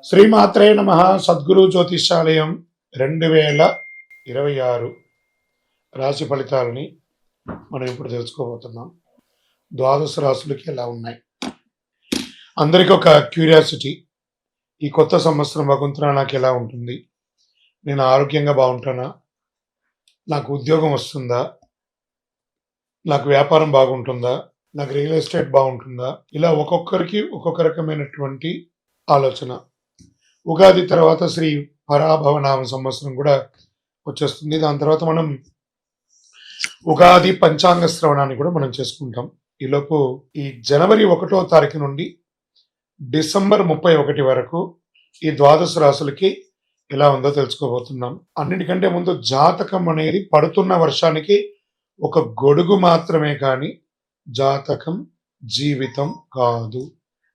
శ్రీమాత్రే నమ. సద్గురు జ్యోతిషాలయం 2026 రాశి ఫలితాలని మనం ఇప్పుడు తెలుసుకోబోతున్నాం. ద్వాదశ రాశులకి ఎలా ఉన్నాయి? అందరికీ ఒక క్యూరియాసిటీ, ఈ కొత్త సంవత్సరం భగవంతుడా నాకు ఎలా ఉంటుంది? నేను ఆరోగ్యంగా బాగుంటానా? నాకు ఉద్యోగం వస్తుందా? నాకు వ్యాపారం బాగుంటుందా? నాకు రియల్ ఎస్టేట్ బాగుంటుందా? ఇలా ఒక్కొక్కరికి ఒక్కొక్క రకమైనటువంటి ఆలోచన. ఉగాది తర్వాత శ్రీ పరాభవనామ సంవత్సరం కూడా వచ్చేస్తుంది. దాని తర్వాత మనం ఉగాది పంచాంగ శ్రవణాన్ని కూడా మనం చేసుకుంటాం. ఈలోపు ఈ జనవరి 1వ తారీఖు నుండి డిసెంబర్ 31 వరకు ఈ ద్వాదశ రాశులకి ఎలా ఉందో తెలుసుకోబోతున్నాం. అన్నిటికంటే ముందు జాతకం అనేది పడుతున్న వర్షానికి ఒక గొడుగు మాత్రమే, కానీ జాతకం జీవితం కాదు.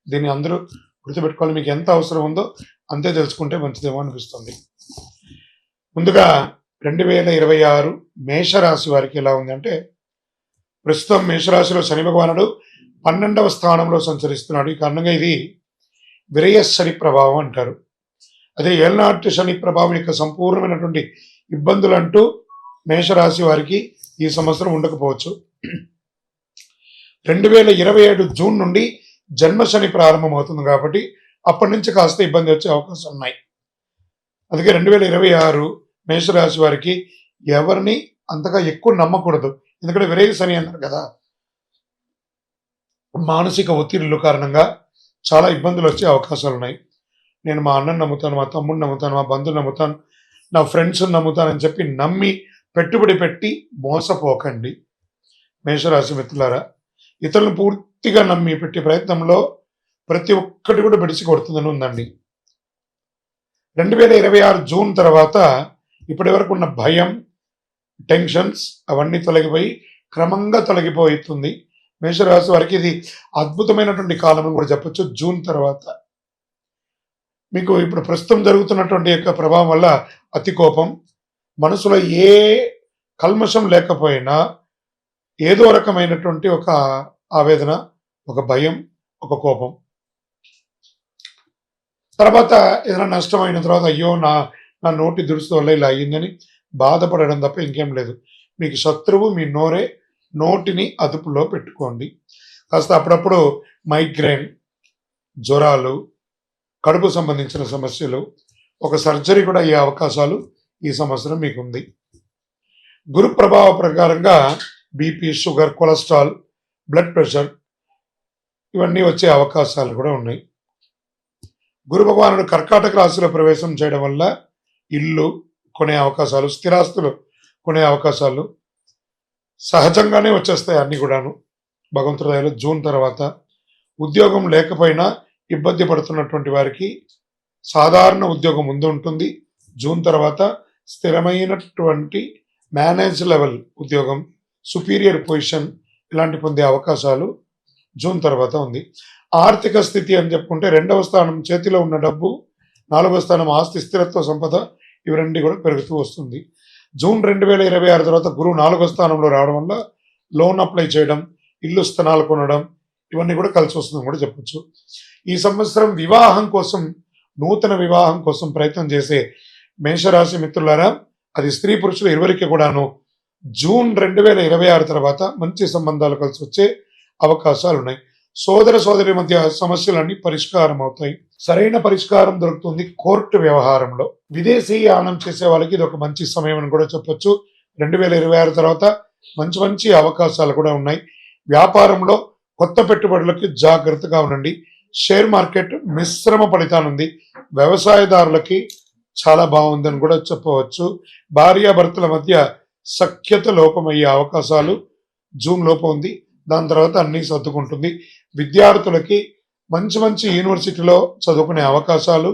దీన్ని అందరూ గుర్తుపెట్టుకోవాలి. మీకు ఎంత అవసరం ఉందో అంతే తెలుసుకుంటే మంచిదేమో అనిపిస్తుంది. ముందుగా 2026 మేషరాశి వారికి ఎలా ఉందంటే, ప్రస్తుతం మేషరాశిలో శని భగవానుడు 12వ స్థానంలో సంచరిస్తున్నాడు. ఈ కారణంగా ఇది విరయ శని ప్రభావం అంటారు. అదే ఏళ్నాటి శని ప్రభావం యొక్క సంపూర్ణమైనటువంటి ఇబ్బందులు అంటూ మేషరాశి వారికి ఈ సంవత్సరం ఉండకపోవచ్చు. 2027 జూన్ నుండి జన్మ శని ప్రారంభమవుతుంది కాబట్టి అప్పటి నుంచి కాస్త ఇబ్బంది వచ్చే అవకాశం ఉన్నాయి. అందుకే 2026 మేషరాశి వారికి ఎవరిని అంతగా ఎక్కువ నమ్మకూడదు. ఎందుకంటే విరయ శని అన్నారు కదా, మానసిక ఒత్తిడిల కారణంగా చాలా ఇబ్బందులు వచ్చే అవకాశాలు ఉన్నాయి. నేను మా అన్నను నమ్ముతాను, మా తమ్ముడిని నమ్ముతాను, మా బంధువుని నమ్ముతాను, నా ఫ్రెండ్స్ని నమ్ముతానని చెప్పి నమ్మి పెట్టుబడి పెట్టి మోసపోకండి. మేషరాశి మిత్రులారా, ఇతరులను పూర్తిగా నమ్మి పెట్టే ప్రయత్నంలో ప్రతి ఒక్కటి కూడా బెడిసి కొడుతుందని ఉందండి. 2026 జూన్ తర్వాత ఇప్పటి వరకు ఉన్న భయం, టెన్షన్స్ అవన్నీ తొలగిపోయి క్రమంగా తొలగిపోతుంది. మేషరాశి వారికి ఇది అద్భుతమైనటువంటి కాలం అని కూడా చెప్పొచ్చు. జూన్ తర్వాత మీకు ఇప్పుడు ప్రస్తుతం జరుగుతున్నటువంటి యొక్క ప్రభావం వల్ల అతి కోపం, మనసులో ఏ కల్మషం లేకపోయినా ఏదో రకమైనటువంటి ఒక ఆవేదన, ఒక భయం, ఒక కోపం. తర్వాత ఏదైనా నష్టమైన తర్వాత అయ్యో నా నోటి దురుసు వల్ల ఇలా అయ్యిందని బాధపడడం తప్ప ఇంకేం లేదు. మీకు శత్రువు మీ నోరే. నోటిని అదుపులో పెట్టుకోండి. కాస్త అప్పుడప్పుడు మైగ్రేన్, జ్వరాలు, కడుపు సంబంధించిన సమస్యలు, ఒక సర్జరీ కూడా అయ్యే అవకాశాలు ఈ సంవత్సరం మీకుంది. గురు ప్రభావ ప్రకారంగా BP, sugar, cholesterol, blood pressure ఇవన్నీ వచ్చే అవకాశాలు కూడా ఉన్నాయి. గురు భగవానుడు కర్కాటక రాశిలో ప్రవేశం చేయడం వల్ల ఇల్లు కొనే అవకాశాలు, స్థిరాస్తులు కొనే అవకాశాలు సహజంగానే వచ్చేస్తాయి అన్ని కూడాను భగవంతుడి దయలో. జూన్ తర్వాత ఉద్యోగం లేకపోయినా ఇబ్బంది పడుతున్నటువంటి వారికి సాధారణ ఉద్యోగం ముందు ఉంటుంది. జూన్ తర్వాత స్థిరమైనటువంటి మేనేజ్ లెవెల్ ఉద్యోగం, సుపీరియర్ పొజిషన్ ఇలాంటి పొందే అవకాశాలు జూన్ తర్వాత ఉంది. ఆర్థిక స్థితి అని చెప్పుకుంటే 2వ స్థానం చేతిలో ఉన్న డబ్బు, 4వ స్థానం ఆస్తి, స్థిరత్వ, సంపద ఇవి రెండు కూడా పెరుగుతూ వస్తుంది. జూన్ 2026 తర్వాత గురువు 4వ స్థానంలో రావడం వల్ల లోన్ అప్లై చేయడం, ఇల్లు స్థలాలు కొనడం ఇవన్నీ కూడా కలిసి వస్తుందని కూడా చెప్పొచ్చు. ఈ సంవత్సరం వివాహం కోసం, నూతన వివాహం కోసం ప్రయత్నం చేసే మేషరాశి మిత్రులారా, అది స్త్రీ పురుషులు ఇరువురికి కూడాను జూన్ 2026 తర్వాత మంచి సంబంధాలు కలిసి వచ్చే అవకాశాలు ఉన్నాయి. సోదర సోదరి మధ్య సమస్యలన్నీ పరిష్కారం అవుతాయి. సరైన పరిష్కారం దొరుకుతుంది కోర్టు వ్యవహారంలో. విదేశీయానం చేసే వాళ్ళకి ఇది ఒక మంచి సమయం అని కూడా చెప్పొచ్చు. 2026 తర్వాత మంచి మంచి అవకాశాలు కూడా ఉన్నాయి. వ్యాపారంలో కొత్త పెట్టుబడులకి జాగ్రత్తగా ఉండండి. షేర్ మార్కెట్ మిశ్రమ ఫలితానుంది. వ్యవసాయదారులకి చాలా బాగుందని కూడా చెప్పవచ్చు. భార్యాభర్తల మధ్య సఖ్యత లోపమయ్యే అవకాశాలు జూన్ లోపు ఉంది. దాని తర్వాత అన్నీ సర్దుకుంటుంది. విద్యార్థులకి మంచి మంచి యూనివర్సిటీలో చదువుకునే అవకాశాలు,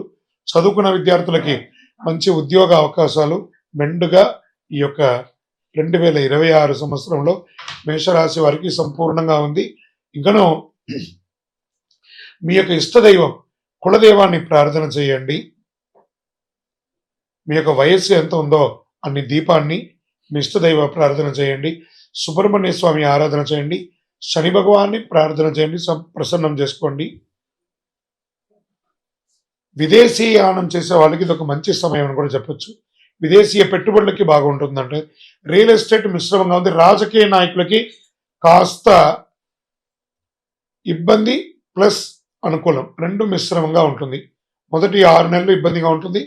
చదువుకున్న విద్యార్థులకి మంచి ఉద్యోగ అవకాశాలు మెండుగా ఈ యొక్క 2026 సంవత్సరంలో మేషరాశి వారికి సంపూర్ణంగా ఉంది. ఇంకనూ మీ యొక్క ఇష్టదైవం కులదైవాన్ని ప్రార్థన చేయండి. మీ యొక్క వయస్సు ఎంత ఉందో అన్ని దీపాన్ని మీ ఇష్టదైవ ప్రార్థన చేయండి. సుబ్రహ్మణ్య స్వామి ఆరాధన చేయండి. శని భగవాన్ని ప్రార్థన చేయండి, ప్రసన్నం చేసుకోండి. విదేశీయానం చేసే వాళ్ళకి ఇది ఒక మంచి సమయం అని కూడా చెప్పొచ్చు. విదేశీయ పెట్టుబడులకి బాగుంటుందంటే రియల్ ఎస్టేట్ మిశ్రమంగా ఉంది. రాజకీయ నాయకులకి కాస్త ఇబ్బంది ప్లస్ అనుకూలం 2 మిశ్రమంగా ఉంటుంది. మొదటి 6 నెలలు ఇబ్బందిగా ఉంటుంది.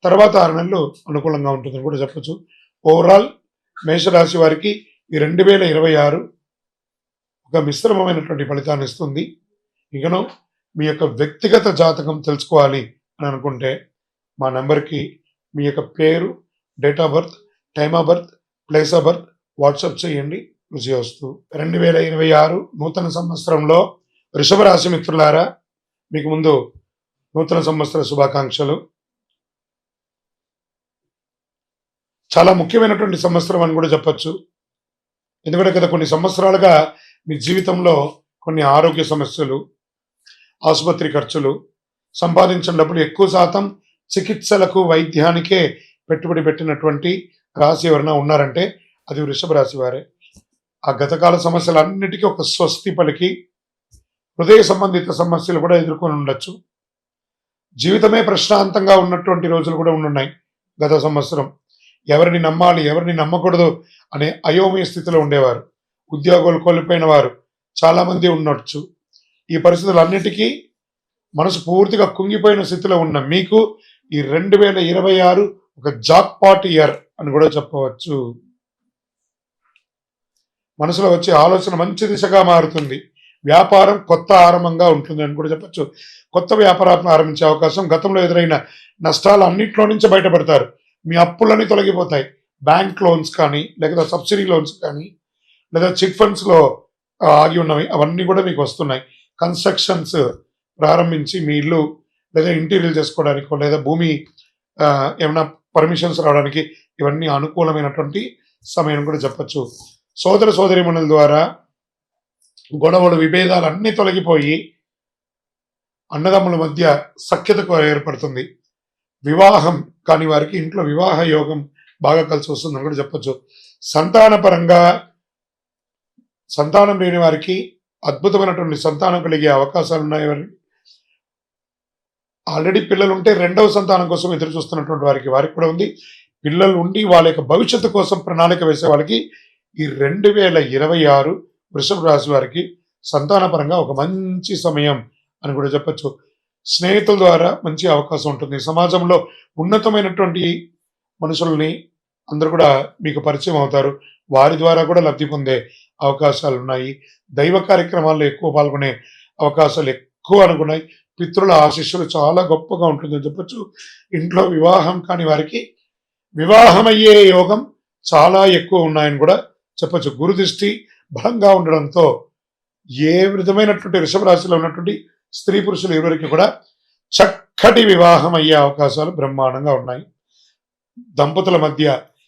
తర్వాత 6 నెలలు అనుకూలంగా ఉంటుందని కూడా చెప్పొచ్చు. ఓవరాల్ మేషరాశి వారికి ఈ 2026 ఒక మిశ్రమమైనటువంటి ఫలితాన్ని ఇస్తుంది. ఇకను మీ యొక్క వ్యక్తిగత జాతకం తెలుసుకోవాలి అని అనుకుంటే మా నెంబర్కి మీ యొక్క పేరు, date of birth, time of birth, place of birth WhatsApp చేయండి. విజయోస్తు. 2026 నూతన సంవత్సరంలో వృషభ రాశి మిత్రులారా, మీకు ముందు నూతన సంవత్సర శుభాకాంక్షలు. చాలా ముఖ్యమైనటువంటి సంవత్సరం అని కూడా చెప్పొచ్చు. ఎందుకంటే గత కొన్ని సంవత్సరాలుగా మీ జీవితంలో కొన్ని ఆరోగ్య సమస్యలు, ఆసుపత్రి ఖర్చులు, సంపాదించిన డబ్బులు ఎక్కువ శాతం చికిత్సలకు, వైద్యానికే పెట్టుబడి పెట్టినటువంటి రాశి ఎవరైనా ఉన్నారంటే అది వృషభ రాశి వారే. ఆ గతకాల సమస్యలన్నిటికీ ఒక స్వస్తి పలికి హృదయ సంబంధిత సమస్యలు కూడా ఎదుర్కొని ఉండొచ్చు. జీవితమే ప్రశాంతంగా ఉన్నటువంటి రోజులు కూడా ఉన్నాయి. గత సంవత్సరం ఎవరిని నమ్మాలి, ఎవరిని నమ్మకూడదు అనే అయోమయ స్థితిలో ఉండేవారు. ఉద్యోగాలు కోల్పోయిన వారు చాలామంది ఉండొచ్చు. ఈ పరిస్థితులన్నిటికీ మనసు పూర్తిగా కుంగిపోయిన స్థితిలో ఉన్న మీకు ఈ 2026 ఒక జాక్పాట్ ఇయర్ అని కూడా చెప్పవచ్చు. మనసులో వచ్చే ఆలోచన మంచి దిశగా మారుతుంది. వ్యాపారం కొత్త ఆరంభంగా ఉంటుంది అని కూడా చెప్పచ్చు. కొత్త వ్యాపారం ప్రారంభించే అవకాశం, గతంలో ఎదురైన నష్టాలు అన్నింటిలో నుంచి బయటపడతారు. మీ అప్పులన్నీ తొలగిపోతాయి. బ్యాంక్ లోన్స్ కానీ, లేదా సబ్సిడీ లోన్స్ కానీ, లేదా చిట్ ఫండ్స్లో ఆగి ఉన్నవి అవన్నీ కూడా మీకు వస్తున్నాయి. కన్స్ట్రక్షన్స్ ప్రారంభించి మీ ఇల్లు లేదా ఇంటీరియర్ చేసుకోవడానికో, లేదా భూమి ఏమైనా పర్మిషన్స్ రావడానికి ఇవన్నీ అనుకూలమైనటువంటి సమయం కూడా చెప్పచ్చు. సోదర సోదరీమణుల ద్వారా గొడవలు, విభేదాలు అన్నీ తొలగిపోయి అన్నదమ్ముల మధ్య సఖ్యత ఏర్పడుతుంది. వివాహం కాని వారికి ఇంట్లో వివాహ యోగం బాగా కలిసి వస్తుందని కూడా చెప్పచ్చు. సంతానపరంగా సంతానం లేని వారికి అద్భుతమైనటువంటి సంతానం కలిగే అవకాశాలు ఉన్నాయి. ఆల్రెడీ పిల్లలు ఉంటే రెండవ సంతానం కోసం ఎదురు చూస్తున్నటువంటి వారికి కూడా ఉంది. పిల్లలు ఉండి వాళ్ళ యొక్క భవిష్యత్తు కోసం ప్రణాళిక వేసే వాళ్ళకి ఈ 2026 వృషభ రాశి వారికి సంతానపరంగా ఒక మంచి సమయం అని కూడా చెప్పచ్చు. స్నేహితుల ద్వారా మంచి అవకాశం ఉంటుంది. సమాజంలో ఉన్నతమైనటువంటి మనుషుల్ని అందరూ కూడా మీకు పరిచయం అవుతారు. వారి ద్వారా కూడా లబ్ధి పొందే అవకాశాలు ఉన్నాయి. దైవ కార్యక్రమాల్లో ఎక్కువ పాల్గొనే అవకాశాలు ఎక్కువ అనుకున్నాయి. పితృల ఆశీస్సులు చాలా గొప్పగా ఉంటుందని చెప్పచ్చు. ఇంట్లో వివాహం కాని వారికి వివాహమయ్యే యోగం చాలా ఎక్కువ ఉన్నాయని కూడా చెప్పచ్చు. గురు దృష్టి బలంగా ఉండడంతో ఏ విధమైనటువంటి వృషభ రాశిలో ఉన్నటువంటి స్త్రీ పురుషులు ఎవరికి కూడా చక్కటి వివాహం అయ్యే అవకాశాలు బ్రహ్మాండంగా ఉన్నాయి. దంపతుల మధ్య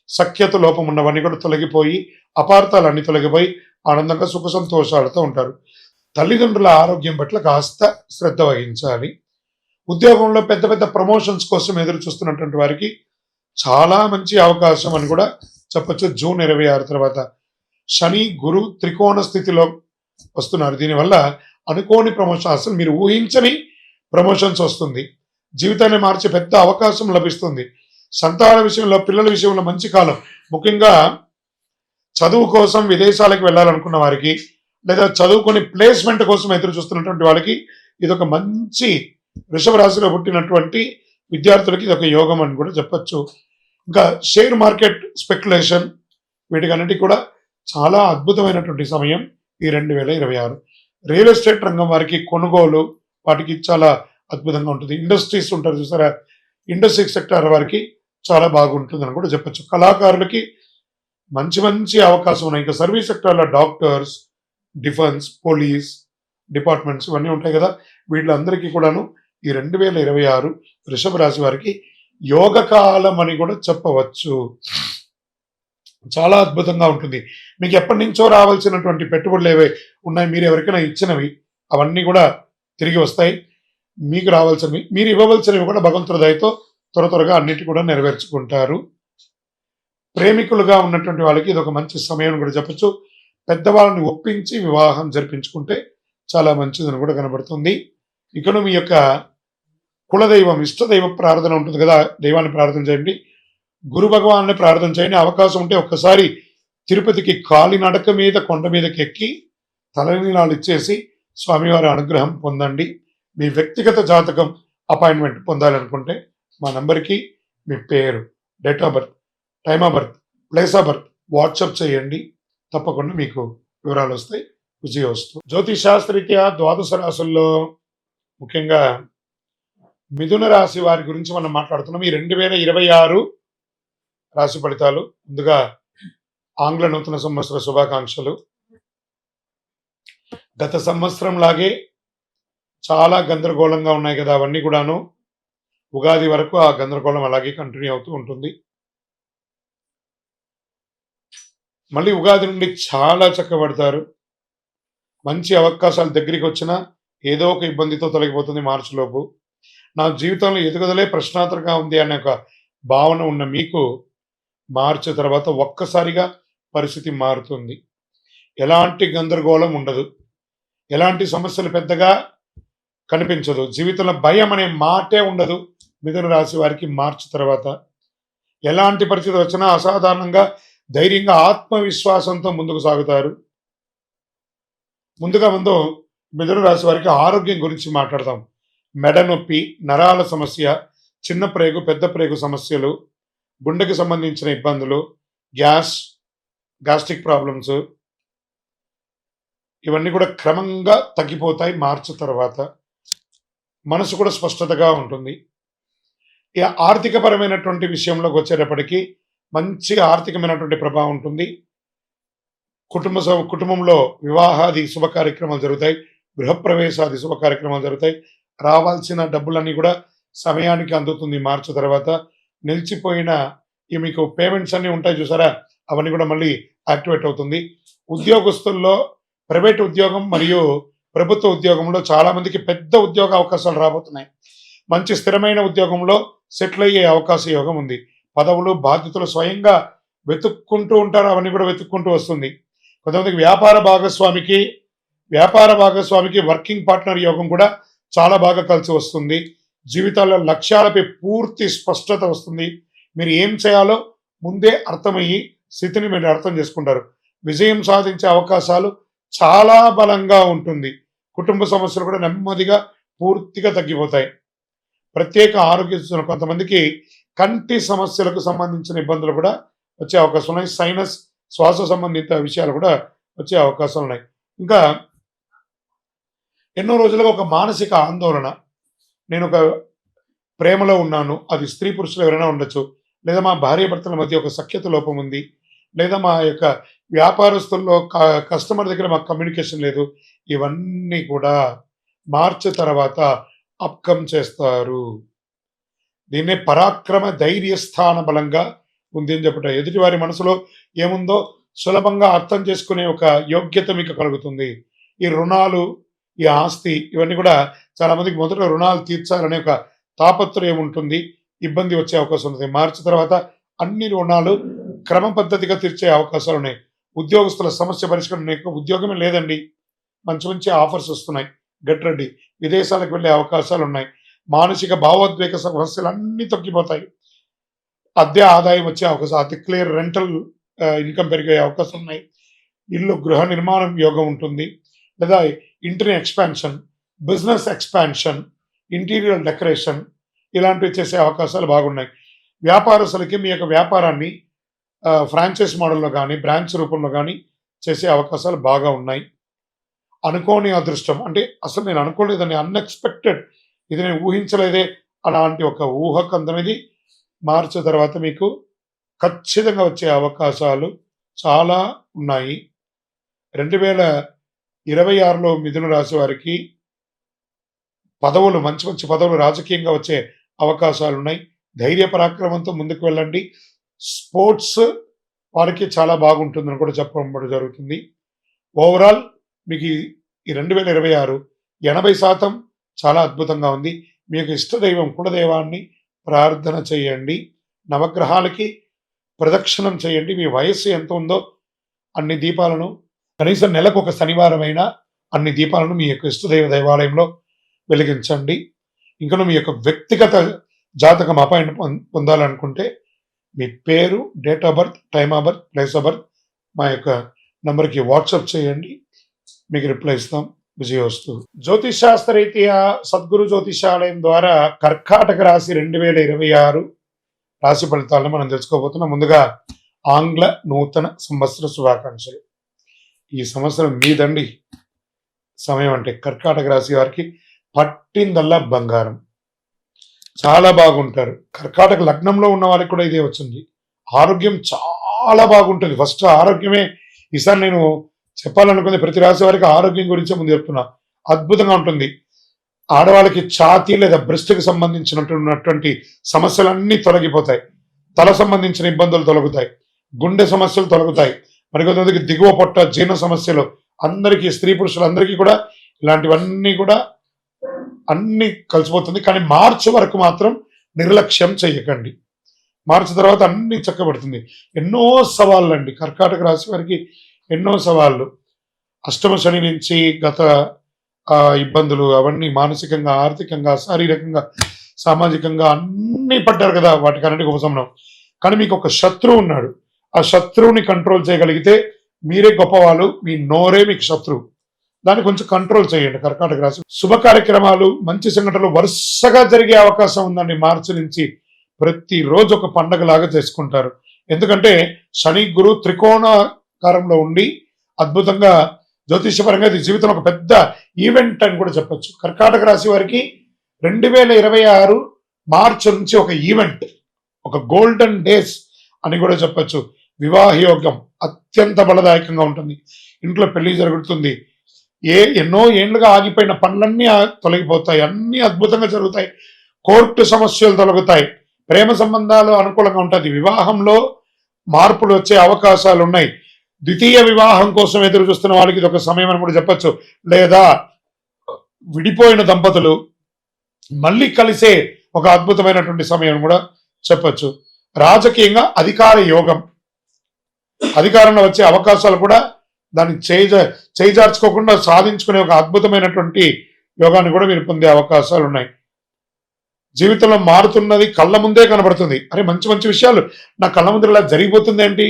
సఖ్యత లోపం ఉన్నవన్నీ కూడా తొలగిపోయి, అపార్థాలన్నీ తొలగిపోయి ఆనందంగా సుఖ సంతోషాలతో ఉంటారు. తల్లిదండ్రుల ఆరోగ్యం పట్ల కాస్త శ్రద్ధ వహించాలి. ఉద్యోగంలో పెద్ద పెద్ద ప్రమోషన్స్ కోసం ఎదురు చూస్తున్నటువంటి వారికి చాలా మంచి అవకాశం అని కూడా చెప్పచ్చు. జూన్ 26 తర్వాత శని, గురు త్రికోణ స్థితిలో వస్తున్నారు. దీనివల్ల అనుకోని ప్రమోషన్, అసలు మీరు ఊహించని ప్రమోషన్స్ వస్తుంది. జీవితాన్ని మార్చే పెద్ద అవకాశం లభిస్తుంది. సంతాన విషయంలో, పిల్లల విషయంలో మంచి కాలం. ముఖ్యంగా చదువు కోసం విదేశాలకు వెళ్ళాలనుకున్న వారికి, లేదా చదువుకొని ప్లేస్మెంట్ కోసం ఎదురు చూస్తున్నటువంటి వాళ్ళకి ఇది ఒక మంచి, వృషభ రాశిలో పుట్టినటువంటి విద్యార్థులకి ఇది ఒక యోగం అని కూడా చెప్పచ్చు. ఇంకా షేర్ మార్కెట్ స్పెక్యులేషన్ వీటికన్నిటికీ కూడా చాలా అద్భుతమైనటువంటి సమయం ఈ 2026. రియల్ ఎస్టేట్ రంగం వారికి కొనుగోలు వాటికి చాలా అద్భుతంగా ఉంటుంది. ఇండస్ట్రీస్ ఉంటారు చూసారా, ఇండస్ట్రీ సెక్టర్ వారికి చాలా బాగుంటుందని కూడా చెప్పచ్చు. కళాకారులకి మంచి మంచి అవకాశం ఉన్నాయి. ఇంకా సర్వీస్ సెక్టర్లో డాక్టర్స్, డిఫెన్స్, పోలీస్ డిపార్ట్మెంట్స్ ఇవన్నీ ఉంటాయి కదా, వీళ్ళందరికీ కూడాను ఈ 2026 వృషభ రాశి వారికి యోగకాలం అని కూడా చెప్పవచ్చు. చాలా అద్భుతంగా ఉంటుంది. మీకు ఎప్పటి నుంచో రావాల్సినటువంటి పెట్టుబడులు ఏవే ఉన్నాయి, మీరు ఎవరికైనా ఇచ్చినవి అవన్నీ కూడా తిరిగి వస్తాయి. మీకు రావాల్సినవి, మీరు ఇవ్వవలసినవి కూడా భగవంతుడి దయతో త్వరగా అన్నిటి కూడా నెరవేర్చుకుంటారు. ప్రేమికులుగా ఉన్నటువంటి వాళ్ళకి ఇది ఒక మంచి సమయం కూడా చెప్పచ్చు. పెద్దవాళ్ళని ఒప్పించి వివాహం జరిపించుకుంటే చాలా మంచిదని కూడా కనబడుతుంది. ఇకను మీ యొక్క కులదైవం, ఇష్టదైవ ప్రార్థన ఉంటుంది కదా, దైవాన్ని ప్రార్థన చేయండి. గురు భగవాన్ని ప్రార్థన చేయండి. అవకాశం ఉంటే ఒక్కసారి తిరుపతికి కాలినడక మీద కొండ మీదకి ఎక్కి తలనీలాలు ఇచ్చేసి స్వామివారి అనుగ్రహం పొందండి. మీ వ్యక్తిగత జాతకం అపాయింట్మెంట్ పొందాలనుకుంటే మా నంబర్కి మీ పేరు, date of birth, time of birth, place of birth WhatsApp చేయండి. తప్పకుండా మీకు వివరాలు వస్తాయి. విజయోస్తు. జ్యోతిష్ శాస్త్రరీత్యా ద్వాదశ రాశుల్లో ముఖ్యంగా మిథున రాశి వారి గురించి మనం మాట్లాడుతున్నాం. ఈ 2026 రాశి ఫలితాలు. ముందుగా ఆంగ్ల నూతన సంవత్సర శుభాకాంక్షలు. గత సంవత్సరం లాగే చాలా గందరగోళంగా ఉన్నాయి కదా, అవన్నీ కూడాను ఉగాది వరకు ఆ గందరగోళం అలాగే కంటిన్యూ అవుతూ ఉంటుంది. మళ్ళీ ఉగాది నుండి చాలా చక్కబడతారు. మంచి అవకాశాలు దగ్గరికి వచ్చినా ఏదో ఒక ఇబ్బందితో తొలగిపోతుంది మార్చిలోపు. నా జీవితంలో ఎదుగుదలే ప్రశ్నార్థకంగా ఉంది అనే ఒక భావన ఉన్న మీకు మార్చి తర్వాత ఒక్కసారిగా పరిస్థితి మారుతుంది. ఎలాంటి గందరగోళం ఉండదు, ఎలాంటి సమస్యలు పెద్దగా కనిపించదు, జీవితంలో భయం అనే మాటే ఉండదు. మిథున రాశి వారికి మార్చి తర్వాత ఎలాంటి పరిస్థితి వచ్చినా అసాధారణంగా ధైర్యంగా ఆత్మవిశ్వాసంతో ముందుకు సాగుతారు. ముందు మిథున రాశి వారికి ఆరోగ్యం గురించి మాట్లాడతాం. మెడ నొప్పి, నరాల సమస్య, చిన్న ప్రేగు పెద్ద ప్రేగు సమస్యలు, గుండెకి సంబంధించిన ఇబ్బందులు, గ్యాస్ట్రిక్ ప్రాబ్లమ్స్, ఇవన్నీ కూడా క్రమంగా తగ్గిపోతాయి మార్చి తర్వాత. మనసు కూడా స్పష్టతగా ఉంటుంది. ఇక ఆర్థికపరమైనటువంటి విషయంలోకి వచ్చేటప్పటికీ మంచి ఆర్థికమైనటువంటి ప్రభావం ఉంటుంది. కుటుంబంలో వివాహాది శుభ కార్యక్రమాలు జరుగుతాయి, గృహప్రవేశాది శుభ కార్యక్రమాలు జరుగుతాయి. రావాల్సిన డబ్బులన్నీ కూడా సమయానికి అందుతుంది మార్చి తర్వాత. నిలిచిపోయిన ఈ మీకు పేమెంట్స్ అన్నీ ఉంటాయి చూసారా, అవన్నీ కూడా మళ్ళీ యాక్టివేట్ అవుతుంది. ఉద్యోగస్తుల్లో ప్రైవేట్ ఉద్యోగం మరియు ప్రభుత్వ ఉద్యోగంలో చాలా మందికి పెద్ద ఉద్యోగ అవకాశాలు రాబోతున్నాయి. మంచి స్థిరమైన ఉద్యోగంలో సెటిల్ అయ్యే అవకాశ యోగం ఉంది. పదవులు బాధ్యతలు స్వయంగా వెతుక్కుంటూ ఉంటారు, అవన్నీ కూడా వెతుక్కుంటూ వస్తుంది. కొంతమందికి వ్యాపార భాగస్వామికి వర్కింగ్ పార్ట్నర్ యోగం కూడా చాలా బాగా కలిసి వస్తుంది. జీవితాల్లో లక్ష్యాలపై పూర్తి స్పష్టత వస్తుంది. మీరు ఏం చేయాలో ముందే అర్థమయ్యి స్థితిని మీరు అర్థం చేసుకుంటారు. విజయం సాధించే అవకాశాలు చాలా బలంగా ఉంటుంది. కుటుంబ సమస్యలు కూడా నెమ్మదిగా పూర్తిగా తగ్గిపోతాయి. ప్రత్యేక ఆరోగ్య సూచనలు, కొంతమందికి కంటి సమస్యలకు సంబంధించిన ఇబ్బందులు కూడా వచ్చే అవకాశం ఉన్నాయి. సైనస్, శ్వాస సంబంధిత విషయాలు కూడా వచ్చే అవకాశాలు ఉన్నాయి. ఇంకా ఎన్నో రోజులుగా ఒక మానసిక ఆందోళన, నేను ఒక ప్రేమలో ఉన్నాను, అది స్త్రీ పురుషులు ఎవరైనా ఉండొచ్చు, లేదా మా భార్యాభర్తల మధ్య ఒక సఖ్యత లోపం ఉంది, లేదా మా యొక్క వ్యాపారస్తుల్లో కస్టమర్ దగ్గర మాకు కమ్యూనికేషన్ లేదు, ఇవన్నీ కూడా మార్చి తర్వాత అప్కమ్ చేస్తారు. దీన్నే పరాక్రమ ధైర్యస్థాన బలంగా ఉంది అని చెప్పట. ఎదుటివారి మనసులో ఏముందో సులభంగా అర్థం చేసుకునే ఒక యోగ్యత మీకు కలుగుతుంది. ఈ రుణాలు, ఈ ఆస్తి, ఇవన్నీ కూడా చాలా మందికి మొదట రుణాలు తీర్చాలనే ఒక తాపత్రయం ఉంటుంది, ఇబ్బంది వచ్చే అవకాశం ఉంటుంది. మార్చి తర్వాత అన్ని రుణాలు క్రమ పద్ధతిగా తీర్చే అవకాశాలు ఉన్నాయి. ఉద్యోగస్తుల సమస్య పరిష్కరణ, ఉద్యోగమే లేదండి, మంచి మంచి ఆఫర్స్ వస్తున్నాయి, గెట్ రెడీ. విదేశాలకు వెళ్ళే అవకాశాలు ఉన్నాయి. మానసిక భావోద్వేగ సమస్యలు అన్నీ తగ్గిపోతాయి. అద్దె ఆదాయం వచ్చే అవకాశం, అతి క్లియర్ రెంటల్ ఇన్కమ్ పెరిగే అవకాశం ఉన్నాయి. ఇల్లు గృహ నిర్మాణం యోగం ఉంటుంది, లేదా ఇంటిని expansion, business expansion, interior decoration, ఇలాంటివి చేసే అవకాశాలు బాగున్నాయి. వ్యాపారస్తులకి మీ యొక్క వ్యాపారాన్ని ఫ్రాంచైజ్ మోడల్లో కానీ బ్రాంచ్ రూపంలో కానీ చేసే అవకాశాలు బాగా ఉన్నాయి. అనుకోని అదృష్టం, అంటే అసలు నేను అనుకోలేదని, అన్ఎక్స్పెక్టెడ్, ఇది నేను ఊహించలేదే, అలాంటి ఒక ఊహకందనేది మార్చి తర్వాత మీకు ఖచ్చితంగా వచ్చే అవకాశాలు చాలా ఉన్నాయి. 2026లో మిథున రాశి వారికి పదవులు, మంచి మంచి పదవులు రాజకీయంగా వచ్చే అవకాశాలు ఉన్నాయి. ధైర్య పరాక్రమంతో ముందుకు వెళ్ళండి. స్పోర్ట్స్ వారికి చాలా బాగుంటుందని కూడా చెప్పడం జరుగుతుంది. ఓవరాల్ మీకు ఈ 2026 80% చాలా అద్భుతంగా ఉంది. మీకు ఇష్టదైవం కులదైవాన్ని ప్రార్థన చేయండి, నవగ్రహాలకి ప్రదక్షిణం చేయండి. మీ వయస్సు ఎంత ఉందో అన్ని దీపాలను, కనీసం నెలకు ఒక శనివారం అయినా అన్ని దీపాలను మీ యొక్క ఇష్టదైవ దేవాలయంలో వెలిగించండి. ఇంకను మీ యొక్క వ్యక్తిగత జాతకం అపాయింట్మెంట్ పొందాలనుకుంటే మీ పేరు, date of birth, time of birth, place of birth మా యొక్క నంబర్కి వాట్సాప్ చేయండి, మీకు రిప్లై ఇస్తాం. విజయోస్తు. జ్యోతిష్ శాస్త్ర రీత్యా సద్గురు జ్యోతిషాలయం ద్వారా కర్కాటక రాశి 2026 రాశి ఫలితాలను మనం తెలుసుకోబోతున్నాం. ముందుగా ఆంగ్ల నూతన సంవత్సర శుభాకాంక్షలు. ఈ సంవత్సరం మీదండి. సమయం అంటే కర్కాటక రాశి వారికి పట్టిందల్లా బంగారం. చాలా బాగుంటారు. కర్కాటక లగ్నంలో ఉన్న వాళ్ళకి కూడా ఇదే వచ్చింది. ఆరోగ్యం చాలా బాగుంటుంది. ఫస్ట్ ఆరోగ్యమే ఈసారి నేను చెప్పాలనుకుంది. ప్రతి రాశి వారికి ఆరోగ్యం గురించే ముందు చెప్తున్నా. అద్భుతంగా ఉంటుంది. ఆడవాళ్ళకి ఛాతీ లేదా బ్రెస్ట్కి సంబంధించినటువంటి సమస్యలన్నీ తొలగిపోతాయి. తల సంబంధించిన ఇబ్బందులు తొలగుతాయి. గుండె సమస్యలు తొలగుతాయి. మరికొంతమందికి దిగువ పొట్ట, జీర్ణ సమస్యలు, అందరికీ, స్త్రీ పురుషులందరికీ కూడా ఇలాంటివన్నీ కూడా అన్ని కలిసిపోతుంది. కానీ మార్చి వరకు మాత్రం నిర్లక్ష్యం చేయకండి. మార్చి తర్వాత అన్ని చక్కబడుతుంది. ఎన్నో సవాళ్ళు అండి కర్కాటక రాశి వారికి, ఎన్నో సవాళ్ళు. అష్టమ శని నుంచి గత ఇబ్బందులు అవన్నీ మానసికంగా, ఆర్థికంగా, శారీరకంగా, సామాజికంగా అన్నీ పడ్డారు కదా, వాటికన్నిటికీ ఉపశమనం. కానీ మీకు ఒక శత్రువు ఉన్నాడు. ఆ శత్రువుని కంట్రోల్ చేయగలిగితే మీరే గొప్పవాళ్ళు. మీ నోరే మీకు శత్రువు. దాన్ని కొంచెం కంట్రోల్ చేయండి కర్కాటక రాశి. శుభ కార్యక్రమాలు, మంచి సంఘటనలు వరుసగా జరిగే అవకాశం ఉందండి. మార్చి నుంచి ప్రతిరోజు ఒక పండగలాగా చేసుకుంటారు. ఎందుకంటే శని గురు త్రికోణాకారంలో ఉండి అద్భుతంగా జ్యోతిషపరంగా ఇది జీవితంలో ఒక పెద్ద ఈవెంట్ అని కూడా చెప్పొచ్చు. కర్కాటక రాశి వారికి 2026 మార్చి నుంచి ఒక ఈవెంట్, ఒక గోల్డెన్ డేస్ అని కూడా చెప్పొచ్చు. వివాహ యోగం అత్యంత బలదాయకంగా ఉంటుంది. ఇంట్లో పెళ్లి జరుగుతుంది. ఎన్నో ఏళ్లుగా ఆగిపోయిన పనులన్నీ తొలగిపోతాయి. అన్ని అద్భుతంగా జరుగుతాయి. కోర్టు సమస్యలు తొలగుతాయి. ప్రేమ సంబంధాలు అనుకూలంగా ఉంటుంది. వివాహంలో మార్పులు వచ్చే అవకాశాలు ఉన్నాయి. ద్వితీయ వివాహం కోసం ఎదురు చూస్తున్న వాళ్ళకి ఇది ఒక సమయం అని కూడా చెప్పొచ్చు. లేదా విడిపోయిన దంపతులు మళ్ళీ కలిసే ఒక అద్భుతమైనటువంటి సమయం కూడా చెప్పొచ్చు. రాజకీయంగా అధికార యోగం, అధికారంలో వచ్చే అవకాశాలు కూడా దాన్ని చేజార్చుకోకుండా సాధించుకునే ఒక అద్భుతమైనటువంటి యోగాన్ని కూడా మీరు పొందే అవకాశాలు ఉన్నాయి. జీవితంలో మారుతున్నది కళ్ళ ముందే కనబడుతుంది. అరే మంచి మంచి విషయాలు నా కళ్ళ ముందు ఇలా జరిగిపోతుంది ఏంటి,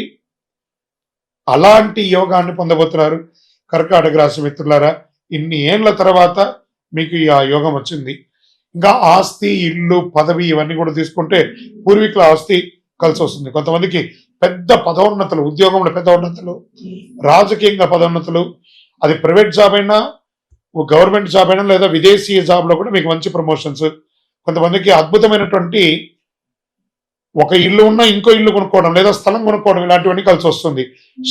అలాంటి యోగాన్ని పొందబోతున్నారు కర్కాటక రాశి మిత్రులారా. ఇన్ని ఏండ్ల తర్వాత మీకు ఈ యోగం వచ్చింది. ఇంకా ఆస్తి, ఇల్లు, పదవి ఇవన్నీ కూడా తీసుకుంటే పూర్వీకుల ఆస్తి కలిసి వస్తుంది. కొంతమందికి పెద్ద పదోన్నతులు, ఉద్యోగంలో పదోన్నతులు, రాజకీయంగా పదోన్నతులు, అది ప్రైవేట్ జాబ్ అయినా, గవర్నమెంట్ జాబ్ అయినా, లేదా విదేశీయ జాబ్లో కూడా మీకు మంచి ప్రమోషన్స్. కొంతమందికి అద్భుతమైనటువంటి ఒక ఇల్లు ఉన్నా ఇంకో ఇల్లు కొనుక్కోవడం, లేదా స్థలం కొనుక్కోవడం, ఇలాంటివన్నీ కలిసి వస్తుంది.